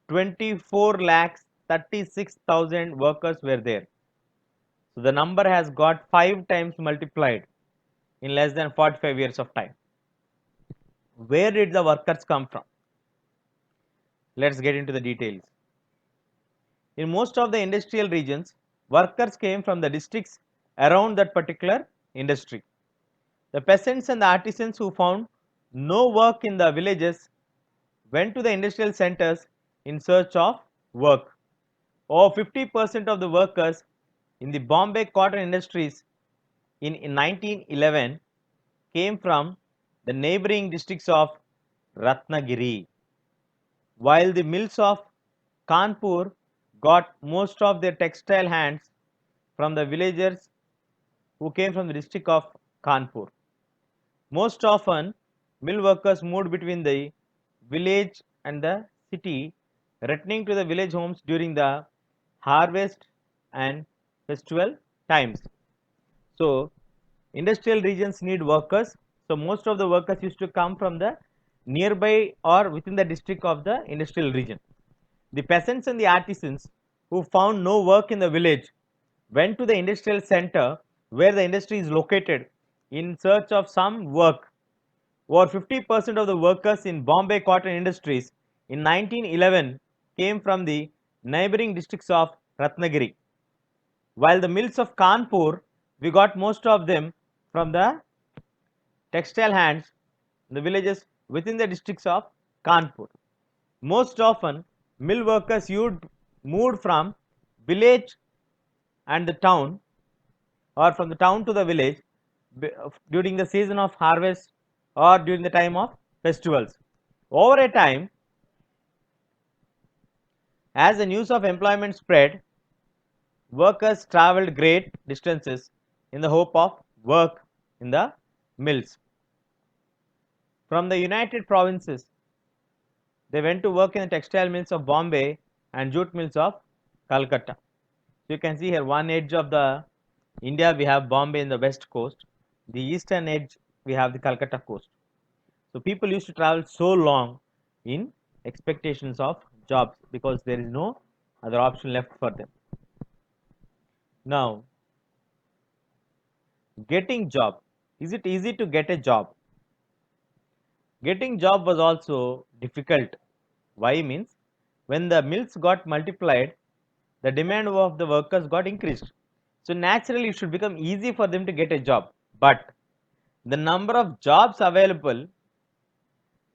24 lakhs 36,000 workers were there. So the number has got 5 times multiplied in less than 45 years of time. Where did the workers come from? Let's get into the details. In most of the industrial regions, workers came from the districts around that particular industry. The peasants and the artisans who found no work in the villages went to the industrial centers in search of work. Over 50% of the workers in the Bombay cotton industries in 1911 came from the neighboring districts of Ratnagiri, while the mills of Kanpur got most of their textile hands from the villagers who came from the district of Kanpur. Most often, mill workers moved between the village and the city, returning to the village homes during the harvest and festival times. So, industrial regions need workers. So, most of the workers used to come from the nearby or within the district of the industrial region. The peasants and the artisans who found no work in the village went to the industrial center where the industry is located in search of some work. Over 50% of the workers in Bombay cotton industries in 1911 came from the neighboring districts of Ratnagiri, while the mills of Kanpur, we got most of them from the textile hands in the villages within the districts of Kanpur. Most often, mill workers moved from village and the town or from the town to the village during the season of harvest or during the time of festivals. Over a time, as the news of employment spread, workers traveled great distances in the hope of work in the mills. From the United Provinces, they went to work in the textile mills of Bombay and jute mills of Calcutta. So you can see here one edge of the India we have Bombay in the west coast, the eastern edge we have the Calcutta coast. So people used to travel so long in expectations of jobs because there is no other option left for them. Now, getting job. Is it easy to get a job? Getting job was also difficult. Why means when the mills got multiplied, the demand of the workers got increased. So naturally it should become easy for them to get a job. But the number of jobs available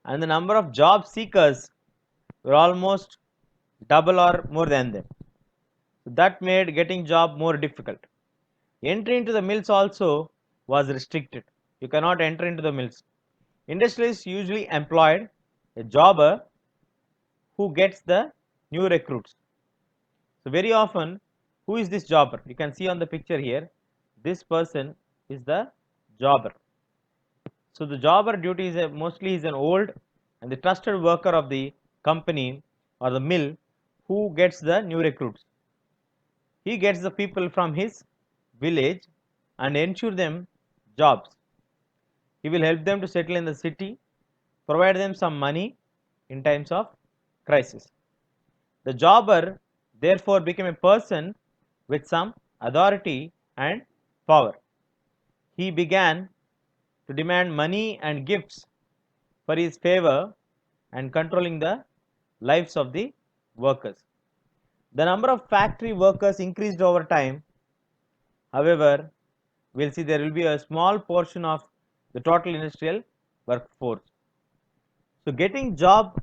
and the number of job seekers were almost double or more than them. So that made getting job more difficult. Entry into the mills also was restricted. You cannot enter into the mills. Industrialists usually employed a jobber who gets the new recruits. So very often, who is this jobber? You can see on the picture here, this person is the jobber. So the jobber duty is mostly is an old and the trusted worker of the company or the mill who gets the new recruits. He gets the people from his village and ensure them jobs. He will help them to settle in the city, provide them some money in times of crisis. The jobber therefore became a person with some authority and power. He began to demand money and gifts for his favor and controlling the lives of the workers. The number of factory workers increased over time. However, we'll see there will be a small portion of the total industrial workforce. So getting job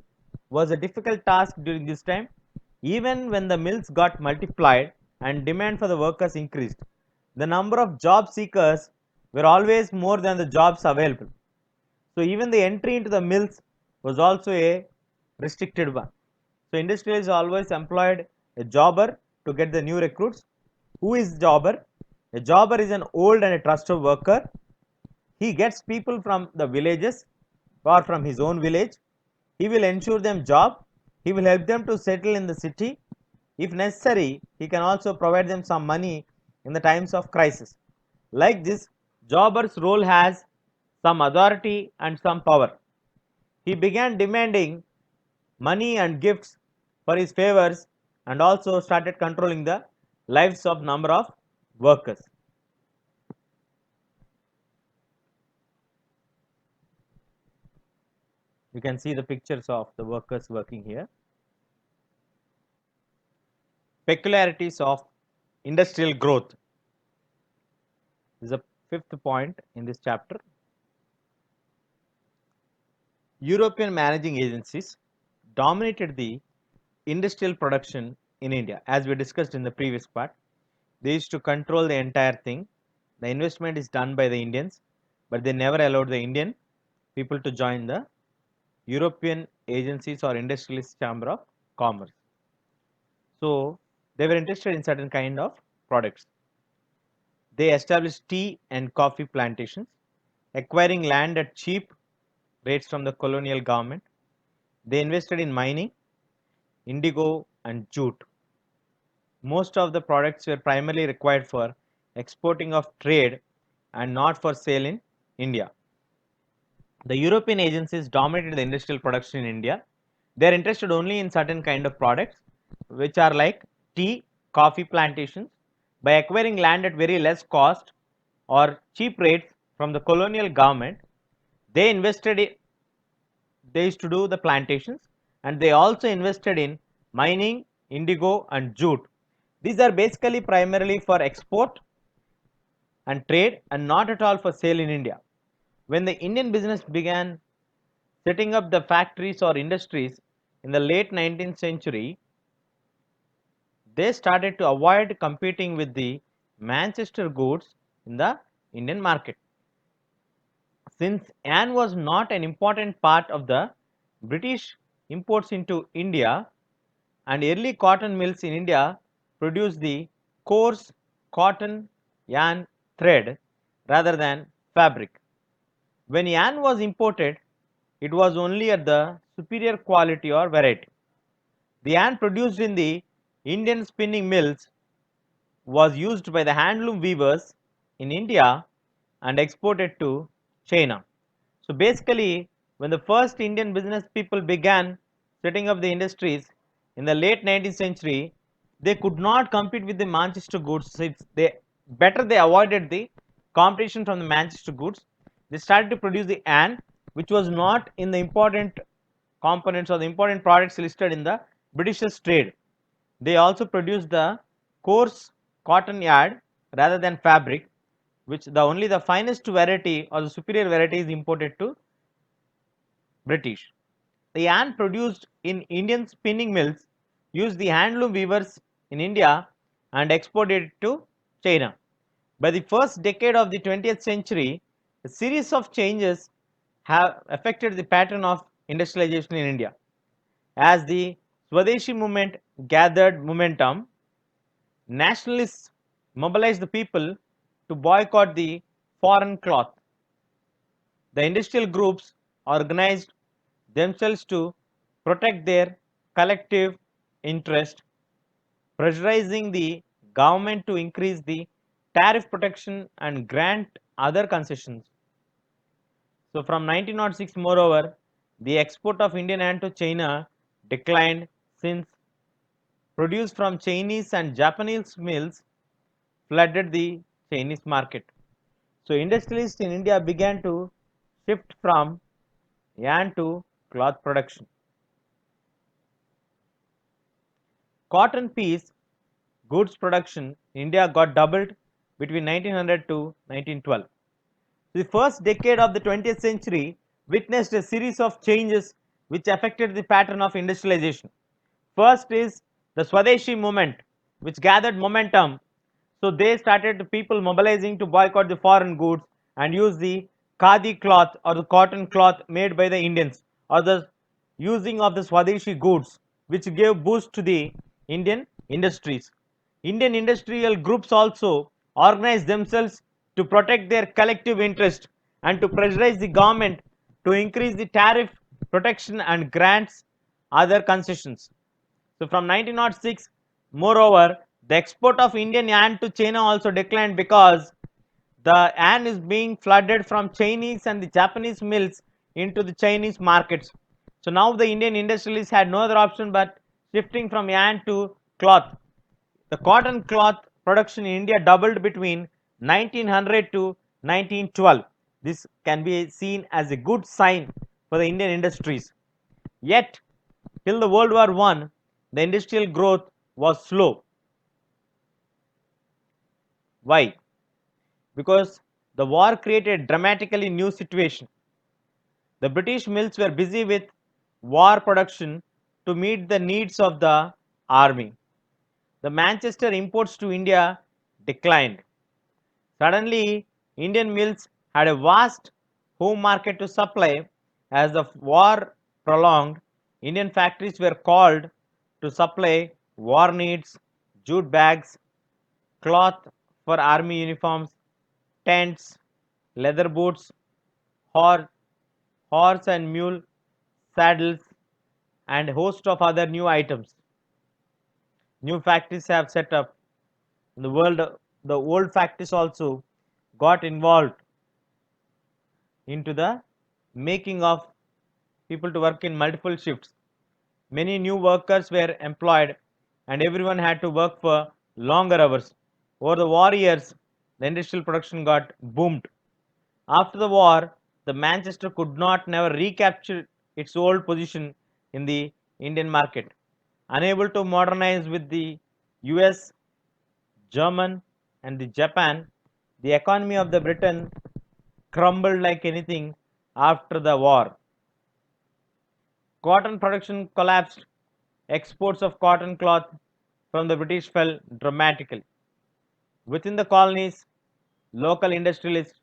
was a difficult task during this time. Even when the mills got multiplied and demand for the workers increased, the number of job seekers were always more than the jobs available. So even the entry into the mills was also a restricted one. So industrialists always employed a jobber to get the new recruits. Who is jobber? A jobber is an old and a trusted worker. He gets people from the villages or from his own village. He will ensure them job. He will help them to settle in the city. If necessary, he can also provide them some money in the times of crisis. Like this, jobber's role has some authority and some power. He began demanding money and gifts for his favors and also started controlling the lives of number of workers. You can see the pictures of the workers working here. Peculiarities of industrial growth is the fifth point in this chapter. European managing agencies dominated the industrial production in India, as we discussed in the previous part. They used to control the entire thing. The investment is done by the Indians, but they never allowed the Indian people to join the European agencies or industrialist chamber of commerce. So they were interested in certain kind of products. They established tea and coffee plantations, acquiring land at cheap rates from the colonial government. They invested in mining, indigo and jute. Most of the products were primarily required for exporting of trade and not for sale in India. The European agencies dominated the industrial production in India. They are interested only in certain kind of products which are like tea, coffee plantations. By acquiring land at very less cost or cheap rates from the colonial government, they they used to do the plantations and they also invested in mining, indigo and jute. These are basically primarily for export and trade and not at all for sale in India. When the Indian business began setting up the factories or industries in the late 19th century, they started to avoid competing with the Manchester goods in the Indian market. Since yarn was not an important part of the British imports into India, and early cotton mills in India produced the coarse cotton yarn thread rather than fabric. When yarn was imported, it was only at the superior quality or variety. The yarn produced in the Indian spinning mills was used by the handloom weavers in India and exported to China. So basically, when the first Indian business people began setting up the industries in the late 19th century, they could not compete with the Manchester goods. So it's they avoided the competition from the Manchester goods. They started to produce the yarn, which was not in the important components or the important products listed in the British's trade. They also produced the coarse cotton yarn rather than fabric, which only the finest variety or the superior variety is imported to British. The yarn produced in Indian spinning mills used the handloom weavers in India and exported it to China. By the first decade of the 20th century, a series of changes have affected the pattern of industrialization in India. As the Swadeshi movement gathered momentum. Nationalists mobilized the people to boycott the foreign cloth. The industrial groups organized themselves to protect their collective interest, pressurizing the government to increase the tariff protection and grant other concessions. So from 1906, moreover, the export of Indian ant to China declined since produce from Chinese and Japanese mills flooded the Chinese market. So industrialists in India began to shift from yarn to cloth production. Cotton piece goods production in India got doubled between 1900 to 1912. The first decade of the 20th century witnessed a series of changes which affected the pattern of industrialization. First is the Swadeshi movement, which gathered momentum. So they started people mobilizing to boycott the foreign goods and use the khadi cloth or the cotton cloth made by the Indians, or the using of the Swadeshi goods, which gave boost to the Indian industries. Indian industrial groups also organized themselves to protect their collective interest and to pressurize the government to increase the tariff protection and grants other concessions. So from 1906, moreover, the export of Indian yarn to China also declined because the yarn is being flooded from Chinese and the Japanese mills into the Chinese markets. So now the Indian industrialists had no other option but shifting from yarn to cloth. The cotton cloth production in India doubled between 1900 to 1912. This can be seen as a good sign for the Indian industries. Yet, till the World War I, the industrial growth was slow. Why? Because the war created dramatically new situation. The British mills were busy with war production to meet the needs of the army. The Manchester imports to India declined. Suddenly, Indian mills had a vast home market to supply. As the war prolonged, Indian factories were called to supply war needs, jute bags, cloth for army uniforms, tents, leather boots, horse, horse and mule saddles, and a host of other new items. New factories have set up in the world. The old factories also got involved into the making of people to work in multiple shifts. Many new workers were employed and everyone had to work for longer hours. Over the war years, the industrial production got boomed. After the war, the Manchester could not never recapture its old position in the Indian market. Unable to modernize with the US, German, and the Japan, the economy of the Britain crumbled like anything after the war. Cotton production collapsed. Exports of cotton cloth from the British fell dramatically. Within the colonies, local industrialists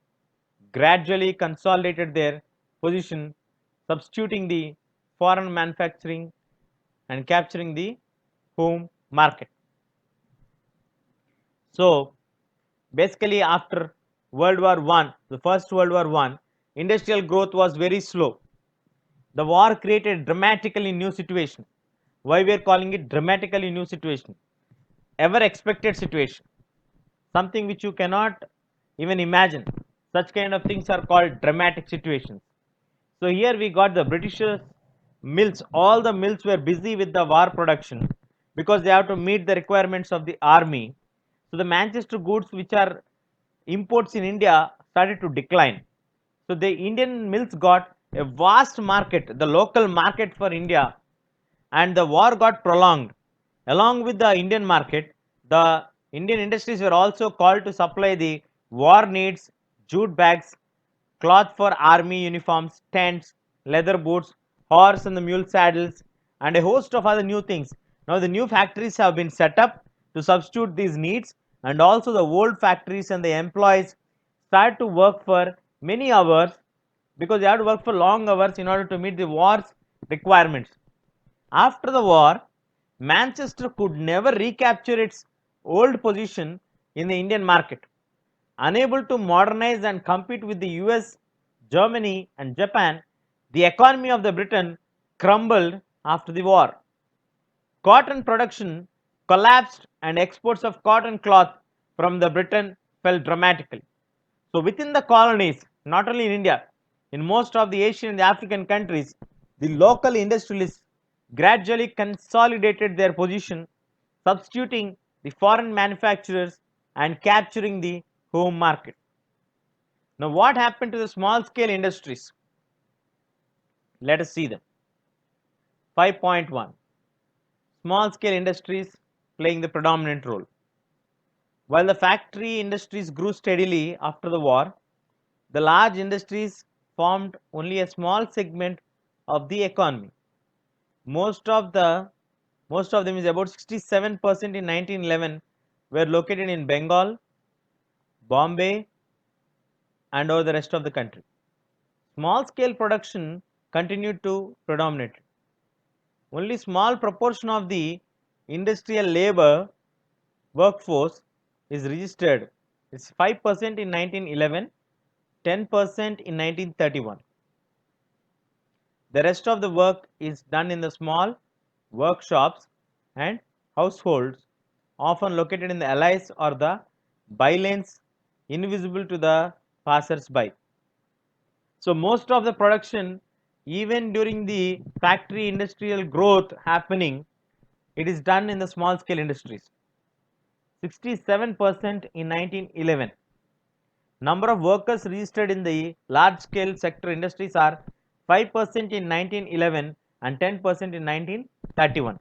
gradually consolidated their position, substituting the foreign manufacturing and capturing the home market. So, basically, after World War I, the first World War I, industrial growth was very slow. The war created dramatically new situation. Why we are calling it dramatically new situation? Ever expected situation, something which you cannot even imagine. Such kind of things are called dramatic situations. So here we got the Britishers mills. All the mills were busy with the war production because they have to meet the requirements of the army. So the Manchester goods which are imports in India started to decline. So the Indian mills got a vast market, the local market for India, and the war got prolonged. Along with the Indian market, the Indian industries were also called to supply the war needs, jute bags, cloth for army uniforms, tents, leather boots, horse and the mule saddles, and a host of other new things. Now the new factories have been set up to substitute these needs, and also the old factories and the employees start to work for many hours because they have to work for long hours in order to meet the war's requirements. After the war, Manchester could never recapture its old position in the Indian market. Unable to modernize and compete with the US, Germany, and Japan, the economy of the Britain crumbled after the war. Cotton production collapsed and exports of cotton cloth from the Britain fell dramatically. So within the colonies, not only in India, in most of the Asian and the African countries, the local industrialists gradually consolidated their position, substituting the foreign manufacturers and capturing the home market. Now what happened to the small scale industries? Let us see them. 5.1, small scale industries playing the predominant role. While the factory industries grew steadily after the war, the large industries formed only a small segment of the economy. Most of the most of them is about 67% in 1911 were located in Bengal, Bombay, and over the rest of the country. Small scale production continued to predominate. Only small proportion of the industrial labor workforce is registered. It's 5% in 1911, 10% in 1931. The rest of the work is done in the small workshops and households, often located in the alleys or the bylanes, invisible to the passers-by. So most of the production, even during the factory industrial growth happening, it is done in the small scale industries. 67% in 1911. Number of workers registered in the large scale sector industries are 5% in 1911 and 10% in 1931.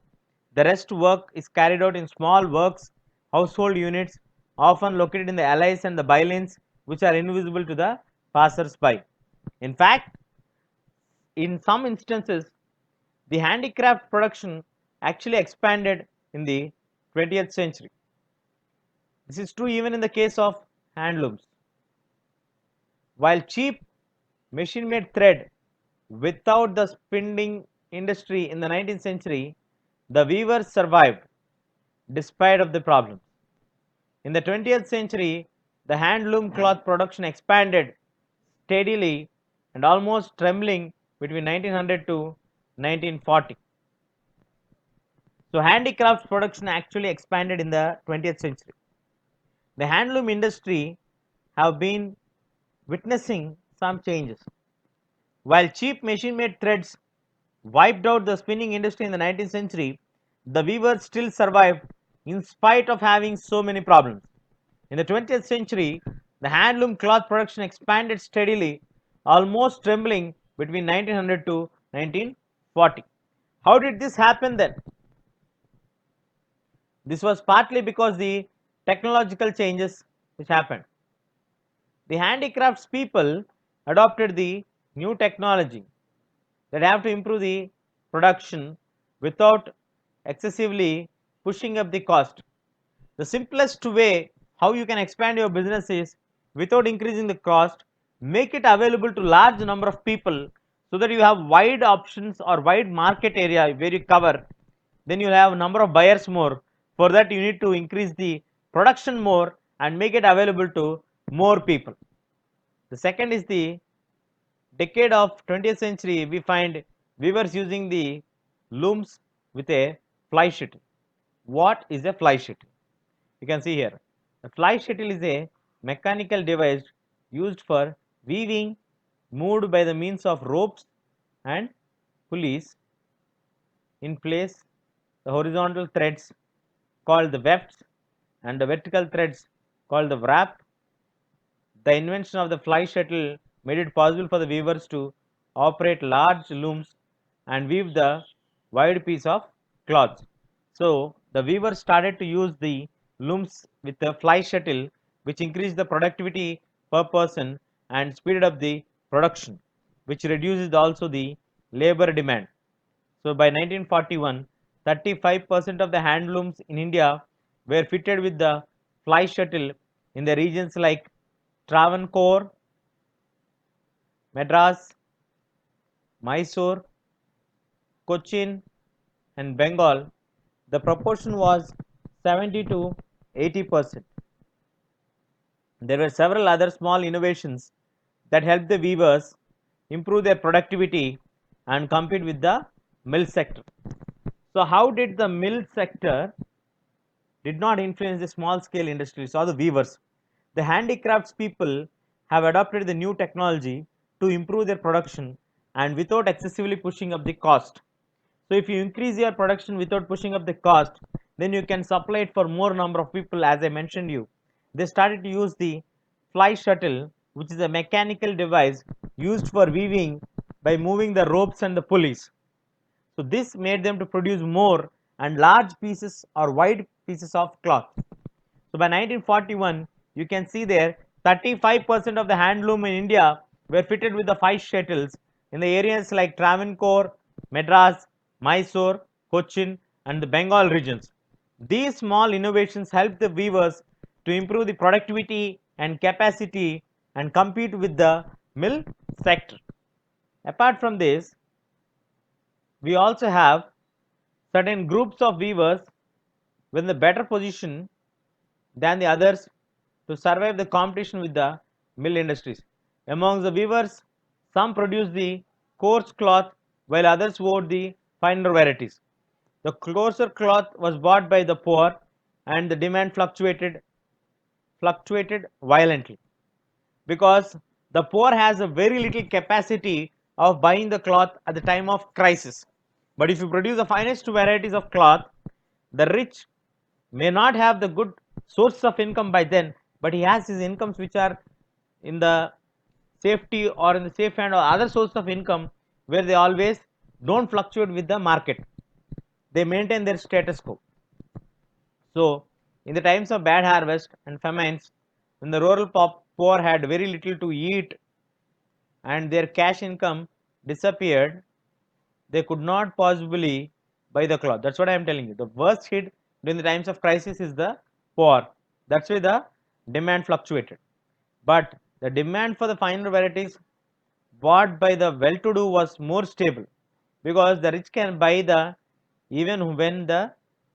The rest work is carried out in small works, household units, often located in the alleys and the bylanes, which are invisible to the passers-by. In fact, in some instances, the handicraft production actually expanded in the 20th century. This is true even in the case of handlooms. While cheap machine made thread without the spinning industry in the 19th century, the weavers survived despite of the problems. In the 20th century, the handloom cloth production expanded steadily and almost trembling between 1900 to 1940. So handicrafts production actually expanded in the 20th century. The handloom industry have been witnessing some changes. While cheap machine made threads wiped out the spinning industry in the 19th century, the weavers still survived in spite of having so many problems. In the 20th century, the handloom cloth production expanded steadily, almost trembling between 1900 to 1940. How did this happen then? This was partly because the technological changes which happened. The handicrafts people adopted the new technology that have to improve the production without excessively pushing up the cost. The simplest way how you can expand your business is without increasing the cost, make it available to large number of people so that you have wide options or wide market area where you cover. Then you have number of buyers more. For that you need to increase the production more and make it available to more people. The second is the decade of 20th century, we find weavers using the looms with a fly shuttle. What is a fly shuttle? You can see here. A fly shuttle is a mechanical device used for weaving, moved by the means of ropes and pulleys in place. The horizontal threads called the wefts and the vertical threads called the wrap. The invention of the fly shuttle made it possible for the weavers to operate large looms and weave the wide piece of cloth. So the weavers started to use the looms with the fly shuttle, which increased the productivity per person and speeded up the production, which reduces also the labor demand. So by 1941, 35% of the handlooms in India were fitted with the fly shuttle in the regions like Travancore, Madras, Mysore, Cochin, and Bengal. the proportion was 70 to 80%. There were several other small innovations that helped the weavers improve their productivity and compete with the mill sector. So how did the mill sector did not influence the small scale industries or the weavers? The handicrafts people have adopted the new technology to improve their production and without excessively pushing up the cost. So if you increase your production without pushing up the cost, then you can supply it for more number of people. As I mentioned you, they started to use the fly shuttle, which is a mechanical device used for weaving by moving the ropes and the pulleys. So this made them to produce more and large pieces or wide pieces of cloth. So by 1941, you can see there 35% of the handloom in India were fitted with the five shuttles in the areas like Travancore, Madras, Mysore, Cochin and the Bengal regions. These small innovations helped the weavers to improve the productivity and capacity and compete with the mill sector. Apart from this, we also have certain groups of weavers with a better position than the others to survive the competition with the mill industries. Among the weavers, some produced the coarse cloth while others wore the finer varieties. The coarser cloth was bought by the poor and the demand fluctuated violently because the poor has a very little capacity of buying the cloth at the time of crisis. But if you produce the finest varieties of cloth, the rich may not have the good source of income by then, but he has his incomes which are in the safety or in the safe hand or other source of income where they always don't fluctuate with the market. They maintain their status quo. So, in the times of bad harvest and famines, when the rural poor had very little to eat and their cash income disappeared, they could not possibly buy the cloth. That's what I am telling you. The worst hit during the times of crisis is the poor. That's why the demand fluctuated. But the demand for the finer varieties bought by the well-to-do was more stable because the rich can buy the even when the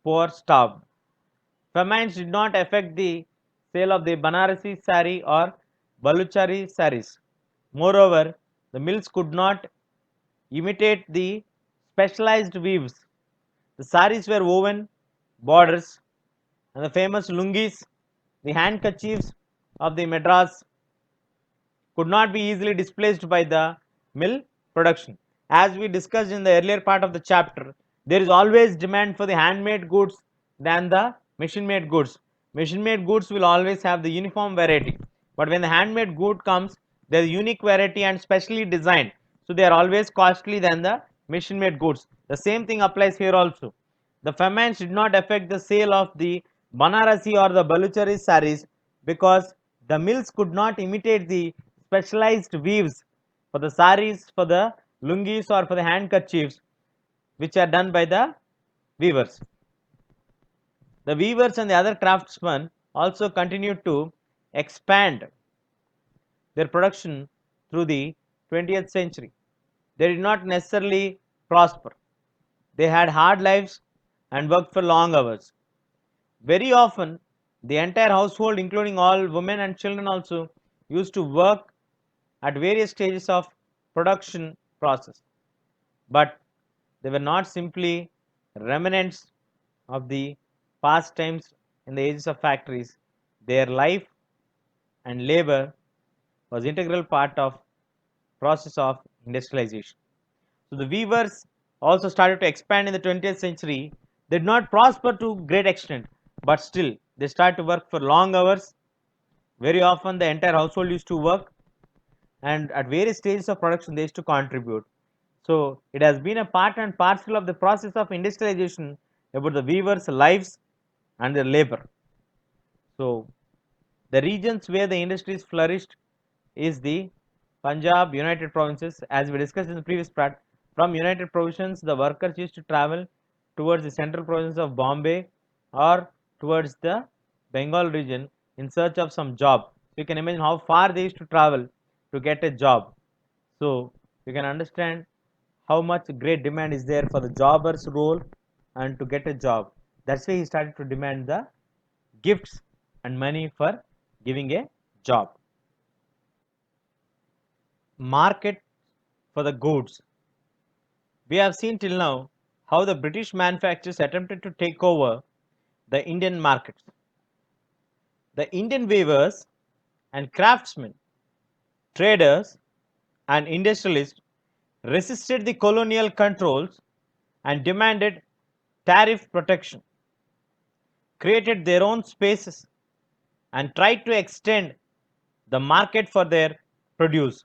poor starved. Famines did not affect the sale of the Banarasi sari or Baluchari saris. Moreover, the mills could not imitate the specialized weaves. The saris were woven borders and the famous lungis, the handkerchiefs of the Madras could not be easily displaced by the mill production. As we discussed in the earlier part of the chapter, there is always demand for the handmade goods than the machine made goods. Machine made goods will always have the uniform variety, but when the handmade good comes, there is unique variety and specially designed. So they are always costly than the machine made goods. The same thing applies here also. The famines did not affect the sale of the Banarasi or the Baluchari saris because the mills could not imitate the specialized weaves for the saris, for the lungis or for the handkerchiefs which are done by the weavers. The weavers and the other craftsmen also continued to expand their production through the 20th century. They did not necessarily prosper. They had hard lives and worked for long hours. Very often, the entire household, including all women and children, also used to work at various stages of production process. But they were not simply remnants of the past times in the ages of factories. Their life and labor was integral part of process of industrialization. So the weavers also started to expand in the 20th century. They did not prosper to great extent, but still they started to work for long hours. Very often the entire household used to work and at various stages of production they used to contribute. So it has been a part and parcel of the process of industrialization about the weavers' lives and their labor. So the regions where the industries flourished is the Punjab, United Provinces. As we discussed in the previous part, from United Provinces, the workers used to travel towards the central province of Bombay or towards the Bengal region in search of some job. So you can imagine how far they used to travel to get a job. So you can understand how much great demand is there for the jobber's role and to get a job. That's why he started to demand the gifts and money for giving a job. Market for the goods. We have seen till now how the British manufacturers attempted to take over the Indian markets. The Indian weavers and craftsmen, traders and industrialists resisted the colonial controls and demanded tariff protection, created their own spaces, and tried to extend the market for their produce.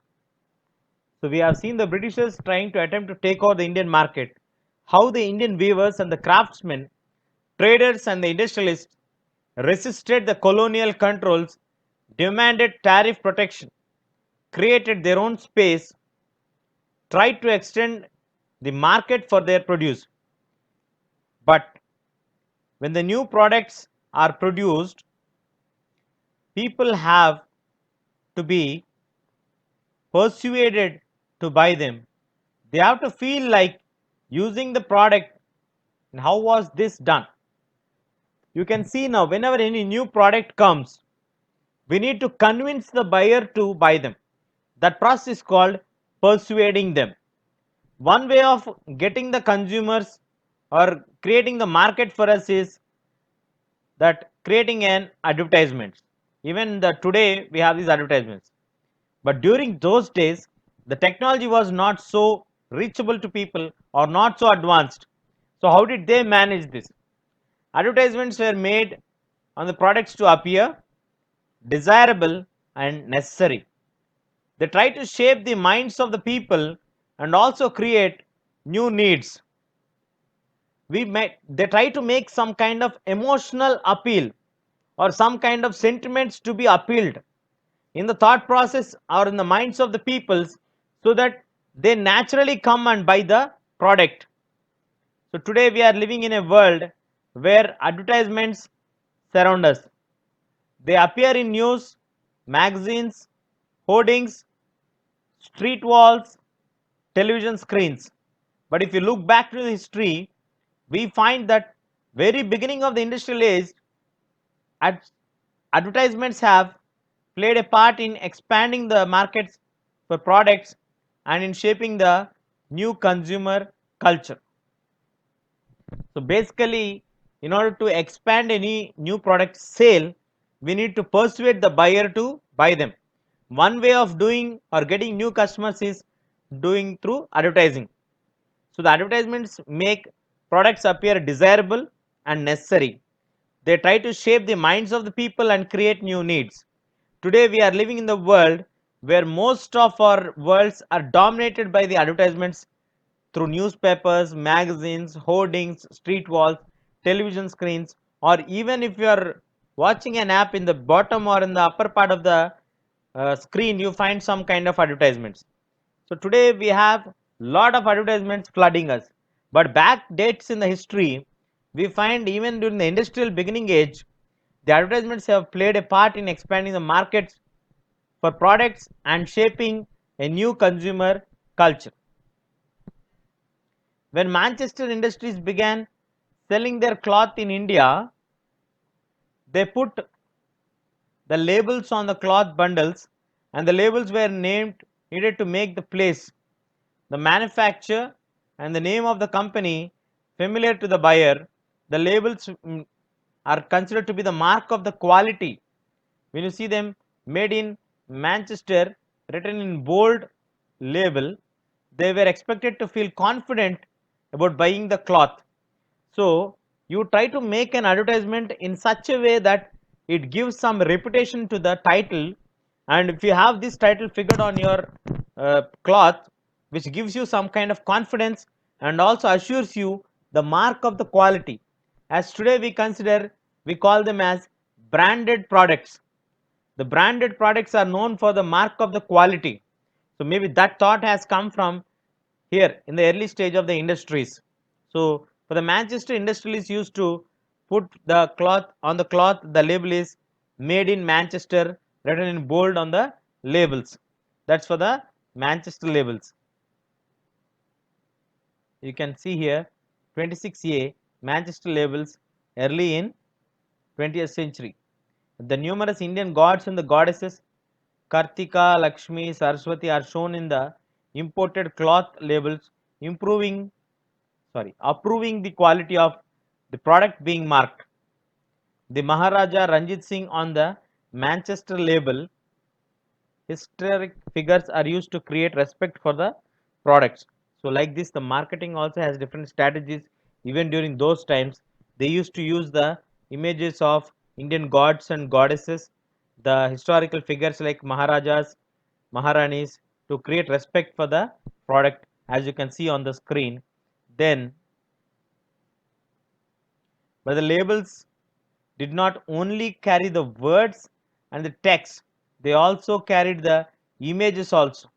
So we have seen the Britishers trying to attempt to take over the Indian market, how the Indian weavers and the craftsmen, traders and the industrialists resisted the colonial controls, demanded tariff protection, created their own space, tried to extend the market for their produce. But when the new products are produced, people have to be persuaded to buy them. They have to feel like using the product. And how was this done? You can see now, whenever any new product comes, we need to convince the buyer to buy them. That process is called persuading them. One way of getting the consumers or creating the market for us is that creating an advertisement. Even today we have these advertisements. But during those days, the technology was not so reachable to people or not so advanced. So how did they manage this? Advertisements were made on the products to appear desirable and necessary. They try to shape the minds of the people and also create new needs. They try to make some kind of emotional appeal or some kind of sentiments to be appealed in the thought process or in the minds of the peoples, so that they naturally come and buy the product. So today we are living in a world where advertisements surround us. They appear in news, magazines, hoardings, street walls, television screens. But if you look back to the history, we find that very beginning of the industrial age, ad- advertisements have played a part in expanding the markets for products and in shaping the new consumer culture. So basically, in order to expand any new product sale, we need to persuade the buyer to buy them. One way of doing or getting new customers is doing through advertising. So the advertisements make products appear desirable and necessary. They try to shape the minds of the people and create new needs. Today we are living in the world where most of our worlds are dominated by the advertisements through newspapers, magazines, hoardings, street walls, television screens, or even if you are watching an app, in the bottom or in the upper part of the screen, you find some kind of advertisements. So today we have lot of advertisements flooding us. But back dates in the history, we find even during the industrial beginning age, the advertisements have played a part in expanding the markets for products and shaping a new consumer culture. When Manchester Industries began selling their cloth in India, they put the labels on the cloth bundles, and the labels were named needed to make the place, the manufacturer, and the name of the company familiar to the buyer. The labels are considered to be the mark of the quality. When you see them made in Manchester written in bold label, they were expected to feel confident about buying the cloth. So you try to make an advertisement in such a way that it gives some reputation to the title, and if you have this title figured on your cloth, which gives you some kind of confidence and also assures you the mark of the quality. As today we call them as branded products. The branded products are known for the mark of the quality. So maybe that thought has come from here in the early stage of the industries. So for the Manchester industrialists used to put the cloth on the cloth, the label is made in Manchester written in bold on the labels. That's for the Manchester labels. You can see here 26A Manchester labels early in 20th century. The numerous Indian gods and the goddesses Kartika, Lakshmi, Saraswati are shown in the imported cloth labels, approving the quality of the product being marked. The Maharaja Ranjit Singh on the Manchester label, historic figures are used to create respect for the products. So like this, the marketing also has different strategies. Even during those times, they used to use the images of Indian gods and goddesses, the historical figures like Maharajas, Maharanis, to create respect for the product, as you can see on the screen. Then, but the labels did not only carry the words and the text, they also carried the images also,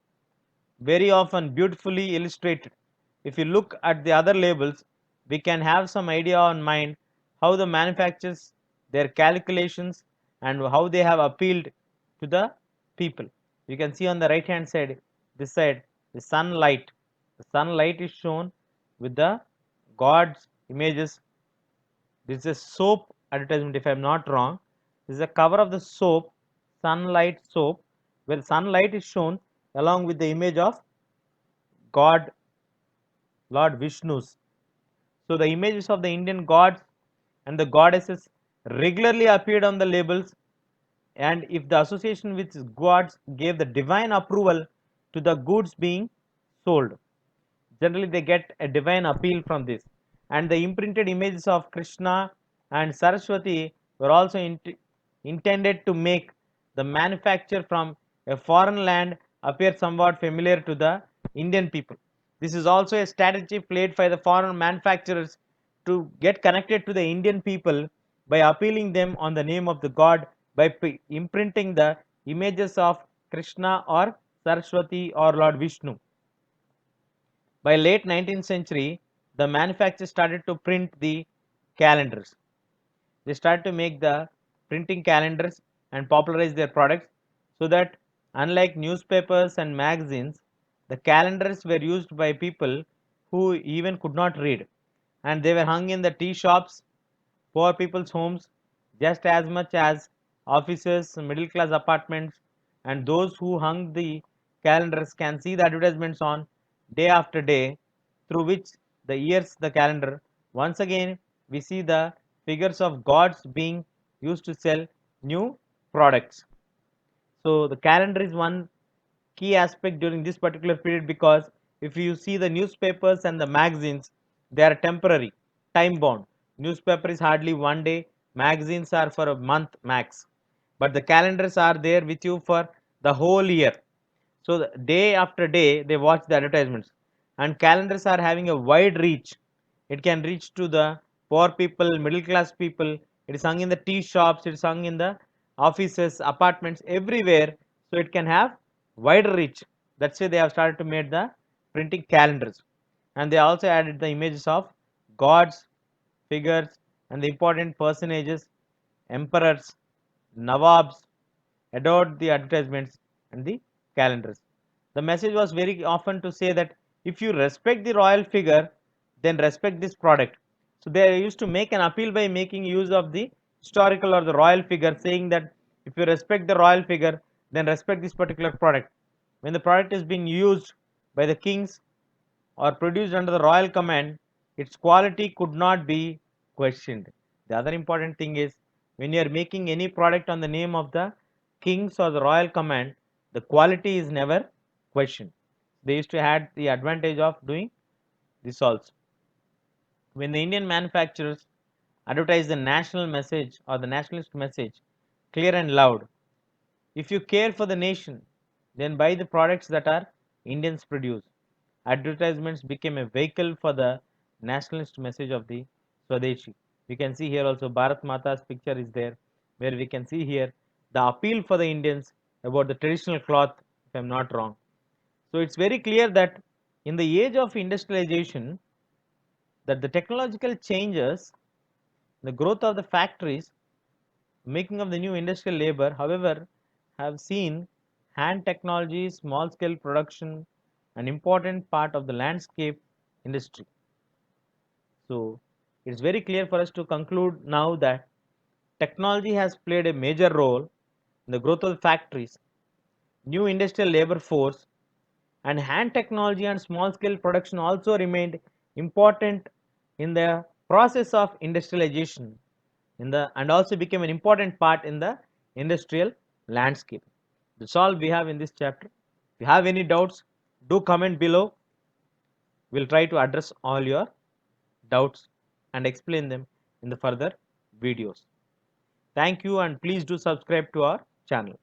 very often beautifully illustrated. If you look at the other labels, we can have some idea on mind how the manufacturers, their calculations, and how they have appealed to the people. You can see on the right hand side, this side, the sunlight. The sunlight is shown with the God's images. This is a soap advertisement, if I am not wrong. This is a cover of the soap, sunlight soap, where sunlight is shown along with the image of God, Lord Vishnu's. So the images of the Indian gods and the goddesses regularly appeared on the labels, and if the association with gods gave the divine approval to the goods being sold, generally they get a divine appeal from this. And the imprinted images of Krishna and Saraswati were also intended to make the manufacture from a foreign land appear somewhat familiar to the Indian people. This is also a strategy played by the foreign manufacturers to get connected to the Indian people by appealing them on the name of the god by imprinting the images of Krishna or Saraswati or Lord Vishnu. By late 19th century, the manufacturers started to print the calendars. They started to make the printing calendars and popularize their products, so that unlike newspapers and magazines, the calendars were used by people who even could not read, and they were hung in the tea shops, poor people's homes, just as much as offices, middle class apartments, and those who hung the calendars can see the advertisements on day after day, through which the years the calendar. Once again, we see the figures of gods being used to sell new products. So the calendar is one key aspect during this particular period, because if you see the newspapers and the magazines, they are temporary, time bound. Newspaper is hardly one day, magazines are for a month max, but the calendars are there with you for the whole year. So the day after day they watch the advertisements, and calendars are having a wide reach. It can reach to the poor people, middle class people. It is hung in the tea shops, it is hung in the offices, apartments, everywhere. So it can have wider reach. That's why they have started to make the printing calendars. And they also added the images of gods, figures, and the important personages, emperors, nawabs, adored the advertisements and the calendars. The message was very often to say that if you respect the royal figure, then respect this product. So they used to make an appeal by making use of the historical or the royal figure, saying that if you respect the royal figure, then respect this particular product. When the product is being used by the kings or produced under the royal command, its quality could not be questioned. The other important thing is, when you are making any product on the name of the kings or the royal command, the quality is never questioned. They used to have the advantage of doing this also. When the Indian manufacturers advertise the national message or the nationalist message clear and loud, if you care for the nation, then buy the products that are Indians produce. Advertisements became a vehicle for the nationalist message of the Swadeshi. We can see here also Bharat Mata's picture is there, where we can see here the appeal for the Indians about the traditional cloth, if I am not wrong. So it's very clear that in the age of industrialization, that the technological changes, the growth of the factories, making of the new industrial labor, however, have seen hand technology, small scale production, an important part of the landscape industry. So It's very clear for us to conclude now that technology has played a major role in the growth of factories, new industrial labor force, and hand technology and small scale production also remained important in the process of industrialization and also became an important part in the industrial landscape. That's all we have in this chapter. If you have any doubts, do comment below. We'll try to address all your doubts and explain them in the further videos. Thank you and please do subscribe to our channel.